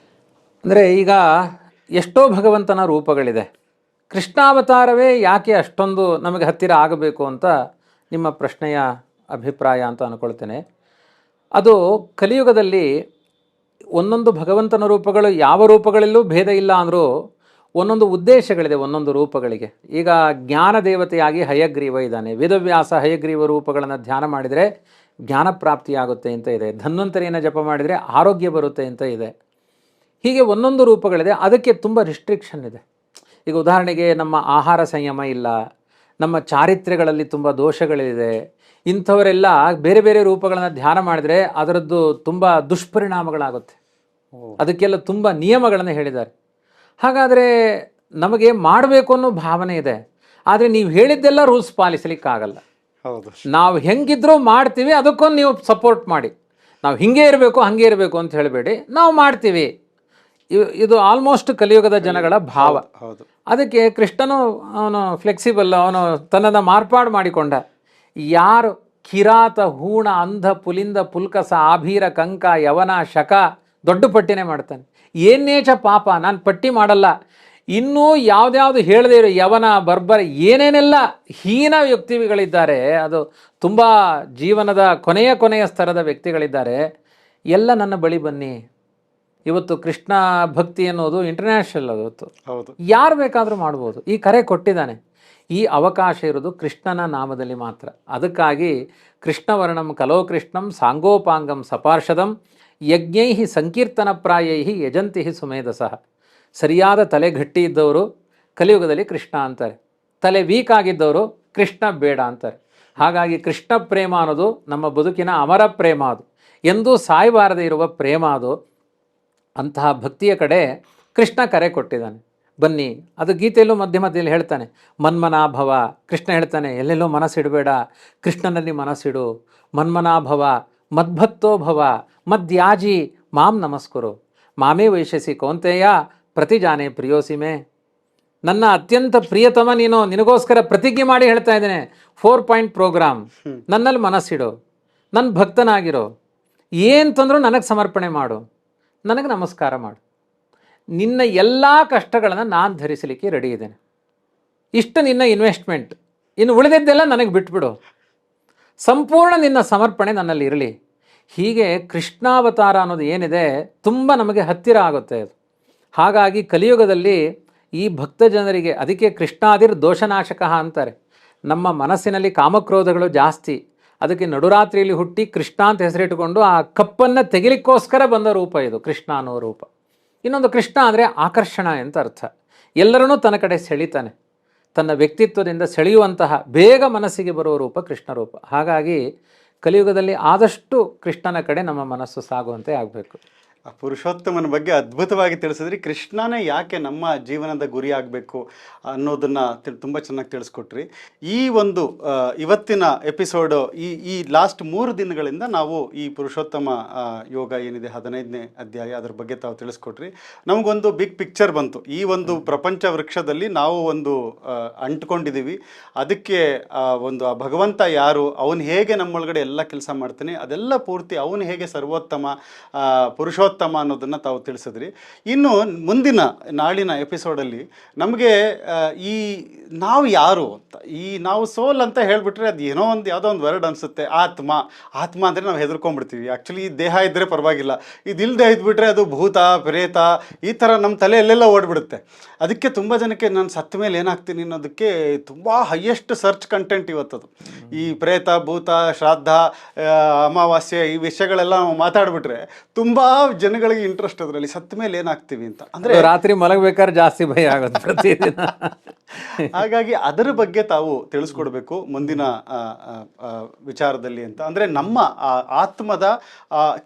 ಅಂದರೆ ಈಗ ಎಷ್ಟೋ ಭಗವಂತನ ರೂಪಗಳಿದೆ, ಕೃಷ್ಣಾವತಾರವೇ ಯಾಕೆ ಅಷ್ಟೊಂದು ನಮಗೆ ಹತ್ತಿರ ಆಗಬೇಕು ಅಂತ ನಿಮ್ಮ ಪ್ರಶ್ನೆಯ ಅಭಿಪ್ರಾಯ ಅಂತ ಅಂದ್ಕೊಳ್ತೇನೆ. ಅದು ಕಲಿಯುಗದಲ್ಲಿ ಒಂದೊಂದು ಭಗವಂತನ ರೂಪಗಳು ಯಾವ ರೂಪಗಳಲ್ಲೂ ಭೇದ ಇಲ್ಲ ಅಂದರೂ ಒಂದೊಂದು ಉದ್ದೇಶಗಳಿದೆ ಒಂದೊಂದು ರೂಪಗಳಿಗೆ. ಈಗ ಜ್ಞಾನ ದೇವತೆಯಾಗಿ ಹಯಗ್ರೀವ ಇದ್ದಾನೆ, ವೇದವ್ಯಾಸ ಹಯಗ್ರೀವ ರೂಪಗಳನ್ನು ಧ್ಯಾನ ಮಾಡಿದರೆ ಜ್ಞಾನ ಪ್ರಾಪ್ತಿಯಾಗುತ್ತೆ ಅಂತ ಇದೆ, ಧನ್ವಂತರಿಯನ್ನು ಜಪ ಮಾಡಿದರೆ ಆರೋಗ್ಯ ಬರುತ್ತೆ ಅಂತ ಇದೆ. ಹೀಗೆ ಒಂದೊಂದು ರೂಪಗಳಿದೆ, ಅದಕ್ಕೆ ತುಂಬ ರಿಸ್ಟ್ರಿಕ್ಷನ್ ಇದೆ. ಈಗ ಉದಾಹರಣೆಗೆ ನಮ್ಮ ಆಹಾರ ಸಂಯಮ ಇಲ್ಲ, ನಮ್ಮ ಚಾರಿತ್ರ್ಯಗಳಲ್ಲಿ ತುಂಬ ದೋಷಗಳಿದೆ, ಇಂಥವರೆಲ್ಲ ಬೇರೆ ಬೇರೆ ರೂಪಗಳನ್ನು ಧ್ಯಾನ ಮಾಡಿದರೆ ಅದರದ್ದು ತುಂಬ ದುಷ್ಪರಿಣಾಮಗಳಾಗುತ್ತೆ. ಅದಕ್ಕೆಲ್ಲ ತುಂಬ ನಿಯಮಗಳನ್ನು ಹೇಳಿದ್ದಾರೆ. ಹಾಗಾದರೆ ನಮಗೆ ಮಾಡಬೇಕು ಅನ್ನೋ ಭಾವನೆ ಇದೆ, ಆದರೆ ನೀವು ಹೇಳಿದ್ದೆಲ್ಲ ರೂಲ್ಸ್ ಪಾಲಿಸಲಿಕ್ಕಾಗಲ್ಲ. ಹೌದು, ನಾವು ಹೆಂಗಿದ್ರೂ ಮಾಡ್ತೀವಿ, ಅದಕ್ಕೊಂದು ನೀವು ಸಪೋರ್ಟ್ ಮಾಡಿ. ನಾವು ಹಿಂಗೆ ಇರಬೇಕು ಹಾಗೆ ಇರಬೇಕು ಅಂತ ಹೇಳಬೇಡಿ, ನಾವು ಮಾಡ್ತೀವಿ. ಇದು ಆಲ್ಮೋಸ್ಟ್ ಕಲಿಯುಗದ ಜನಗಳ ಭಾವ. ಹೌದು. ಅದಕ್ಕೆ ಕೃಷ್ಣನು ಅವನು ಫ್ಲೆಕ್ಸಿಬಲ್, ಅವನು ತನ್ನನ್ನು ಮಾರ್ಪಾಡು ಮಾಡಿಕೊಂಡ. ಯಾರು ಕಿರಾತ ಹೂಣ ಅಂಧ ಪುಲಿಂದ ಪುಲ್ಕಸ ಆಭೀರ ಕಂಕ ಯವನ ಶಕ, ದೊಡ್ಡ ಪಟ್ಟಿನೇ ಮಾಡ್ತಾನೆ. ಏನೇಚ ಪಾಪ ನಾನು ಪಟ್ಟಿ ಮಾಡಲ್ಲ, ಇನ್ನೂ ಯಾವುದ್ಯಾವುದು ಹೇಳದೇ ಇರೋ ಯವನ ಬರ್ಬರ ಏನೇನೆಲ್ಲ ಹೀನ ವ್ಯಕ್ತಿಗಳಿದ್ದಾರೆ, ಅದು ತುಂಬ ಜೀವನದ ಕೊನೆಯ ಸ್ತರದ ವ್ಯಕ್ತಿಗಳಿದ್ದಾರೆ, ಎಲ್ಲ ನನ್ನ ಬಳಿ ಬನ್ನಿ. ಇವತ್ತು ಕೃಷ್ಣ ಭಕ್ತಿ ಅನ್ನೋದು ಇಂಟರ್ನ್ಯಾಷನಲ್, ಅದು ಹೌದು, ಯಾರು ಬೇಕಾದರೂ ಮಾಡ್ಬೋದು. ಈ ಕರೆ ಕೊಟ್ಟಿದ್ದಾನೆ, ಈ ಅವಕಾಶ ಇರೋದು ಕೃಷ್ಣನ ನಾಮದಲ್ಲಿ ಮಾತ್ರ. ಅದಕ್ಕಾಗಿ ಕೃಷ್ಣವರ್ಣಂ ಕಲೋ ಕೃಷ್ಣಂ ಸಾಂಗೋಪಾಂಗಂ ಸಪಾರ್ಷದಂ ಯಜ್ಞೈ ಸಂಕೀರ್ತನ ಪ್ರಾಯೈ ಯಜಂತಿ ಸುಮೇಧಸಃ. ಸರಿಯಾದ ತಲೆ ಗಟ್ಟಿ ಇದ್ದವರು ಕಲಿಯುಗದಲ್ಲಿ ಕೃಷ್ಣ ಅಂತಾರೆ, ತಲೆ ವೀಕ್ ಆಗಿದ್ದವರು ಕೃಷ್ಣ ಬೇಡ ಅಂತಾರೆ. ಹಾಗಾಗಿ ಕೃಷ್ಣ ಪ್ರೇಮ ಅನ್ನೋದು ನಮ್ಮ ಬದುಕಿನ ಅಮರ ಪ್ರೇಮ, ಅದು ಎಂದೂ ಸಾಯಬಾರದೇ ಇರುವ ಪ್ರೇಮ. ಅದು ಅಂತಹ ಭಕ್ತಿಯ ಕಡೆ ಕೃಷ್ಣ ಕರೆ ಕೊಟ್ಟಿದ್ದಾನೆ, ಬನ್ನಿ. ಅದು ಗೀತೆಯಲ್ಲೂ ಮಧ್ಯದಲ್ಲಿ ಹೇಳ್ತಾನೆ, ಮನ್ಮನಾಭವ. ಕೃಷ್ಣ ಹೇಳ್ತಾನೆ, ಎಲ್ಲೆಲ್ಲೋ ಮನಸ್ಸಿಡಬೇಡ, ಕೃಷ್ಣನಲ್ಲಿ ಮನಸ್ಸಿಡು. ಮನ್ಮನಾಭವ ಮದ್ಭಕ್ತೋ ಭವ ಮದ್ಯಾಜಿ ಮಾಂ ನಮಸ್ಕರು ಮಾಮೇ ವೈಶಸಿ ಕೌಂತೆಯ ಪ್ರತಿಜಾನೆ ಪ್ರಿಯೋಸಿಮೆ. ನನ್ನ ಅತ್ಯಂತ ಪ್ರಿಯತಮ ನೀನು, ನಿನಗೋಸ್ಕರ ಪ್ರತಿಜ್ಞೆ ಮಾಡಿ ಹೇಳ್ತಾ ಇದ್ದೇನೆ, 4 ಪಾಯಿಂಟ್ ಪ್ರೋಗ್ರಾಮ್. ನನ್ನಲ್ಲಿ ಮನಸ್ಸಿಡು, ನನ್ನ ಭಕ್ತನಾಗಿರೋ, ಏನು ತಂದರೂ ನನಗೆ ಸಮರ್ಪಣೆ ಮಾಡು, ನನಗೆ ನಮಸ್ಕಾರ ಮಾಡು. ನಿನ್ನ ಎಲ್ಲ ಕಷ್ಟಗಳನ್ನು ನಾನು ಧರಿಸಲಿಕ್ಕೆ ರೆಡಿ ಇದ್ದೇನೆ. ಇಷ್ಟು ನಿನ್ನ ಇನ್ವೆಸ್ಟ್ಮೆಂಟ್, ಇನ್ನು ಉಳಿದಿದ್ದೆಲ್ಲ ನನಗೆ ಬಿಟ್ಬಿಡು, ಸಂಪೂರ್ಣ ನಿನ್ನ ಸಮರ್ಪಣೆ ನನ್ನಲ್ಲಿ ಇರಲಿ. ಹೀಗೆ ಕೃಷ್ಣಾವತಾರ ಅನ್ನೋದು ಏನಿದೆ ತುಂಬ ನಮಗೆ ಹತ್ತಿರ ಆಗುತ್ತೆ ಅದು. ಹಾಗಾಗಿ ಕಲಿಯುಗದಲ್ಲಿ ಈ ಭಕ್ತ ಜನರಿಗೆ, ಅದಕ್ಕೆ ಕೃಷ್ಣಾದಿರ್ ದೋಷನಾಶಕ ಅಂತಾರೆ. ನಮ್ಮ ಮನಸ್ಸಿನಲ್ಲಿ ಕಾಮಕ್ರೋಧಗಳು ಜಾಸ್ತಿ, ಅದಕ್ಕೆ ನಡುರಾತ್ರಿಯಲ್ಲಿ ಹುಟ್ಟಿ ಕೃಷ್ಣ ಅಂತ ಹೆಸರಿಟ್ಟುಕೊಂಡು ಆ ಕಪ್ಪನ್ನು ತೆಗಿಲಿಕ್ಕೋಸ್ಕರ ಬಂದ ರೂಪ ಇದು ಕೃಷ್ಣ ಅನ್ನೋ ರೂಪ. ಇನ್ನೊಂದು ಕೃಷ್ಣ ಅಂದರೆ ಆಕರ್ಷಣ ಅಂತ ಅರ್ಥ. ಎಲ್ಲರನ್ನೂ ತನ್ನ ಕಡೆ ಸೆಳೀತಾನೆ, ತನ್ನ ವ್ಯಕ್ತಿತ್ವದಿಂದ ಸೆಳೆಯುವಂತಹ ಬೇಗ ಮನಸ್ಸಿಗೆ ಬರುವ ರೂಪ ಕೃಷ್ಣ ರೂಪ. ಹಾಗಾಗಿ ಕಲಿಯುಗದಲ್ಲಿ ಆದಷ್ಟು ಕೃಷ್ಣನ ಕಡೆ ನಮ್ಮ ಮನಸ್ಸು ಸಾಗುವಂತೆ ಆಗಬೇಕು. ಆ ಪುರುಷೋತ್ತಮನ ಬಗ್ಗೆ ಅದ್ಭುತವಾಗಿ ತಿಳಿಸಿದ್ರಿ. ಕೃಷ್ಣನೇ ಯಾಕೆ ನಮ್ಮ ಜೀವನದ ಗುರಿ ಆಗಬೇಕು ಅನ್ನೋದನ್ನು ತುಂಬ ಚೆನ್ನಾಗಿ ತಿಳಿಸ್ಕೊಟ್ರಿ. ಈ ಒಂದು ಇವತ್ತಿನ ಎಪಿಸೋಡು ಈ ಲಾಸ್ಟ್ 3 ದಿನಗಳಿಂದ ನಾವು ಈ ಪುರುಷೋತ್ತಮ ಯೋಗ ಏನಿದೆ 15ನೇ ಅಧ್ಯಾಯ, ಅದ್ರ ಬಗ್ಗೆ ತಾವು ತಿಳಿಸ್ಕೊಟ್ರಿ. ನಮಗೊಂದು ಬಿಗ್ ಪಿಕ್ಚರ್ ಬಂತು. ಈ ಒಂದು ಪ್ರಪಂಚ ವೃಕ್ಷದಲ್ಲಿ ನಾವು ಒಂದು ಅಂಟ್ಕೊಂಡಿದ್ದೀವಿ. ಅದಕ್ಕೆ ಒಂದು ಆ ಭಗವಂತ ಯಾರು, ಅವನು ಹೇಗೆ ನಮ್ಮೊಳಗಡೆ ಎಲ್ಲ ಕೆಲಸ ಮಾಡ್ತಾನೆ, ಅದೆಲ್ಲ ಪೂರ್ತಿ ಅವನು ಹೇಗೆ ಸರ್ವೋತ್ತಮ ಪುರುಷೋತ್ತಮ ಅನ್ನೋದನ್ನು ತಾವು ತಿಳಿಸಿದ್ರಿ. ಇನ್ನು ಮುಂದಿನ ನಾಳಿನ ಎಪಿಸೋಡಲ್ಲಿ ನಮಗೆ ಈ ನಾವು ಯಾರು ಅಂತ, ಈ ನಾವು ಸೋಲ್ ಅಂತ ಹೇಳಿಬಿಟ್ರೆ ಅದು ಏನೋ ಒಂದು ಯಾವುದೋ ಒಂದು ವರ್ಡ್ ಅನಿಸುತ್ತೆ. ಆತ್ಮ ಅಂದರೆ ನಾವು ಹೆದರ್ಕೊಂಡ್ಬಿಡ್ತೀವಿ. ಆ್ಯಕ್ಚುಲಿ ಈ ದೇಹ ಇದ್ದರೆ ಪರವಾಗಿಲ್ಲ, ಇದಿಲ್ಲದೆ ಇದ್ಬಿಟ್ರೆ ಅದು ಭೂತ ಪ್ರೇತ ಈ ಥರ ನಮ್ಮ ತಲೆಯಲ್ಲೆಲ್ಲ ಓಡ್ಬಿಡುತ್ತೆ. ಅದಕ್ಕೆ ತುಂಬ ಜನಕ್ಕೆ ನಾನು ಸತ್ತ ಮೇಲೆ ಏನಾಗ್ತೀನಿ ಅನ್ನೋದಕ್ಕೆ ತುಂಬ ಹೈಯೆಸ್ಟ್ ಸರ್ಚ್ ಕಂಟೆಂಟ್ ಇವತ್ತದು. ಈ ಪ್ರೇತ ಭೂತ ಶ್ರಾದ್ದ ಅಮಾವಾಸ್ಯೆ ಈ ವಿಷಯಗಳೆಲ್ಲ ನಾವು ಮಾತಾಡಿಬಿಟ್ರೆ ತುಂಬ ಜನಗಳಿಗೆ ಇಂಟ್ರೆಸ್ಟ್ ಅದರಲ್ಲಿ, ಸತ್ತ ಮೇಲೆ ಏನಾಗ್ತೀವಿ ಅಂತ. ಅಂದರೆ ರಾತ್ರಿ ಮಲಗಬೇಕಾದ್ರೆ ಜಾಸ್ತಿ ಭಯ ಆಗೋದು ಪ್ರತಿದಿನ. ಹಾಗಾಗಿ ಅದರ ಬಗ್ಗೆ ತಾವು ತಿಳಿಸ್ಕೊಡ್ಬೇಕು ಮುಂದಿನ ವಿಚಾರದಲ್ಲಿ ಅಂತ. ಅಂದರೆ ನಮ್ಮ ಆತ್ಮದ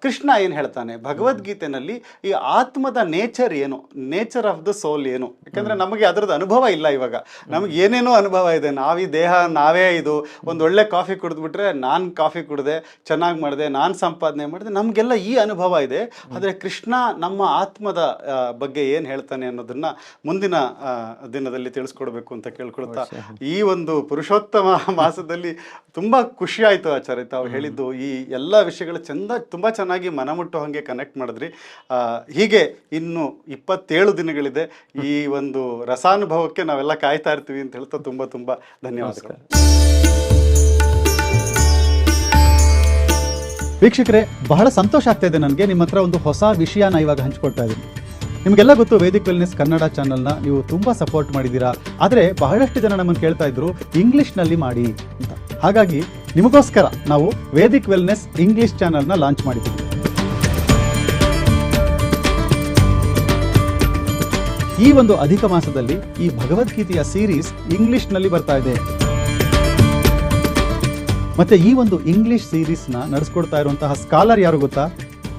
ಕೃಷ್ಣ ಏನು ಹೇಳ್ತಾನೆ ಭಗವದ್ಗೀತೆನಲ್ಲಿ, ಈ ಆತ್ಮದ ನೇಚರ್ ಏನು, ನೇಚರ್ ಆಫ್ ದ ಸೋಲ್ ಏನು. ಯಾಕಂದರೆ ನಮಗೆ ಅದರದ್ದು ಅನುಭವ ಇಲ್ಲ ಇವಾಗ. ನಮಗೆ ಏನೇನೋ ಅನುಭವ ಇದೆ, ನಾವೀ ದೇಹ ನಾವೇ ಇದು. ಒಂದು ಒಳ್ಳೆ ಕಾಫಿ ಕುಡಿದ್ಬಿಟ್ರೆ ನಾನು ಕಾಫಿ ಕುಡಿದೆ, ಚೆನ್ನಾಗಿ ಮಾಡಿದೆ, ನಾನು ಸಂಪಾದನೆ ಮಾಡಿದೆ, ನಮಗೆಲ್ಲ ಈ ಅನುಭವ ಇದೆ. ಆದರೆ ಕೃಷ್ಣ ನಮ್ಮ ಆತ್ಮದ ಬಗ್ಗೆ ಏನು ಹೇಳ್ತಾನೆ ಅನ್ನೋದನ್ನ ಮುಂದಿನ ದಿನದಲ್ಲಿ ತಿಳಿಸ್ಕೊಡ್ಬೇಕು ಅಂತ ಕೇಳ್ಕೊಳ್ತಾ, ಈ ಒಂದು ಪುರುಷೋತ್ತಮ ಮಾಸದಲ್ಲಿ ತುಂಬಾ ಖುಷಿ ಆಯ್ತು ಆಚಾರ್ಯ ತಾವು ಹೇಳಿದ್ದು. ಈ ಎಲ್ಲ ವಿಷಯಗಳು ತುಂಬಾ ಚೆನ್ನಾಗಿ ಮನಮುಟ್ಟೋ ಹಾಗೆ ಕನೆಕ್ಟ್ ಮಾಡಿದ್ರಿ. ಹೀಗೆ ಇನ್ನು 27 ದಿನಗಳಿದೆ. ಈ ಒಂದು ರಸಾನುಭವಕ್ಕೆ ನಾವೆಲ್ಲ ಕಾಯ್ತಾ ಇರ್ತೀವಿ ಅಂತ ಹೇಳ್ತಾ ತುಂಬಾ ತುಂಬಾ ಧನ್ಯವಾದಗಳು. ವೀಕ್ಷಕರೇ, ಬಹಳ ಸಂತೋಷ ಆಗ್ತಾ ಇದೆ ನನಗೆ. ನಿಮ್ಮ ಹತ್ರ ಒಂದು ಹೊಸ ವಿಷಯನ ಇವಾಗ ಹಂಚ್ಕೊಳ್ತಾ ಇದ್ದೀನಿ. ನಿಮಗೆಲ್ಲ ಗೊತ್ತು, ವೇದಿಕ್ ವೆಲ್ನೆಸ್ ಕನ್ನಡ ಚಾನಲ್ನ ನೀವು ತುಂಬ ಸಪೋರ್ಟ್ ಮಾಡಿದ್ದೀರಾ. ಆದರೆ ಬಹಳಷ್ಟು ಜನ ನಮ್ಮನ್ನು ಕೇಳ್ತಾ ಇದ್ರು ಇಂಗ್ಲೀಷ್ನಲ್ಲಿ ಮಾಡಿ ಅಂತ. ಹಾಗಾಗಿ ನಿಮಗೋಸ್ಕರ ನಾವು ವೇದಿಕ್ ವೆಲ್ನೆಸ್ ಇಂಗ್ಲೀಷ್ ಚಾನಲ್ನ ಲಾಂಚ್ ಮಾಡಿದ್ದೀವಿ. ಈ ಒಂದು ಅಧಿಕ ಮಾಸದಲ್ಲಿ ಈ ಭಗವದ್ಗೀತೆಯ ಸೀರೀಸ್ ಇಂಗ್ಲಿಷ್ನಲ್ಲಿ ಬರ್ತಾ ಇದೆ. ಮತ್ತೆ ಈ ಒಂದು ಇಂಗ್ಲಿಷ್ ಸೀರೀಸ್ನ ನಡೆಸ್ಕೊಡ್ತಾ ಇರುವಂತಹ ಸ್ಕಾಲರ್ ಯಾರು ಗೊತ್ತಾ?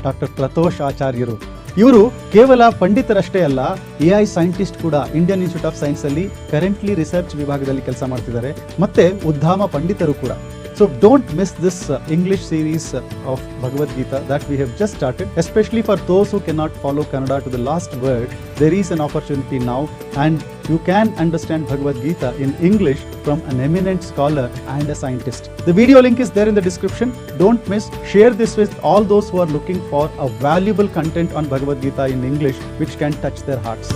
ಡಾಕ್ಟರ್ ಪ್ರತೋಷ್ ಆಚಾರ್ಯರು. ಇವರು ಕೇವಲ ಪಂಡಿತರಷ್ಟೇ ಅಲ್ಲ, AI ಸೈಂಟಿಸ್ಟ್ ಕೂಡ. ಇಂಡಿಯನ್ ಇನ್ಸ್ಟಿಟ್ಯೂಟ್ ಆಫ್ ಸೈನ್ಸ್ ಅಲ್ಲಿ ಕರೆಂಟ್ಲಿ ರಿಸರ್ಚ್ ವಿಭಾಗದಲ್ಲಿ ಕೆಲಸ ಮಾಡ್ತಿದ್ದಾರೆ. ಮತ್ತೆ ಉದ್ಧಾಮ ಪಂಡಿತರು ಕೂಡ. So don't miss this English series of Bhagavad Gita that we have just started. Especially for those who cannot follow Kannada to the last word, there is an opportunity now, and you can understand Bhagavad Gita in English from an eminent scholar and a scientist. The video link is there in the description. Don't miss. Share this with all those who are looking for a valuable content on Bhagavad Gita in English which can touch their hearts.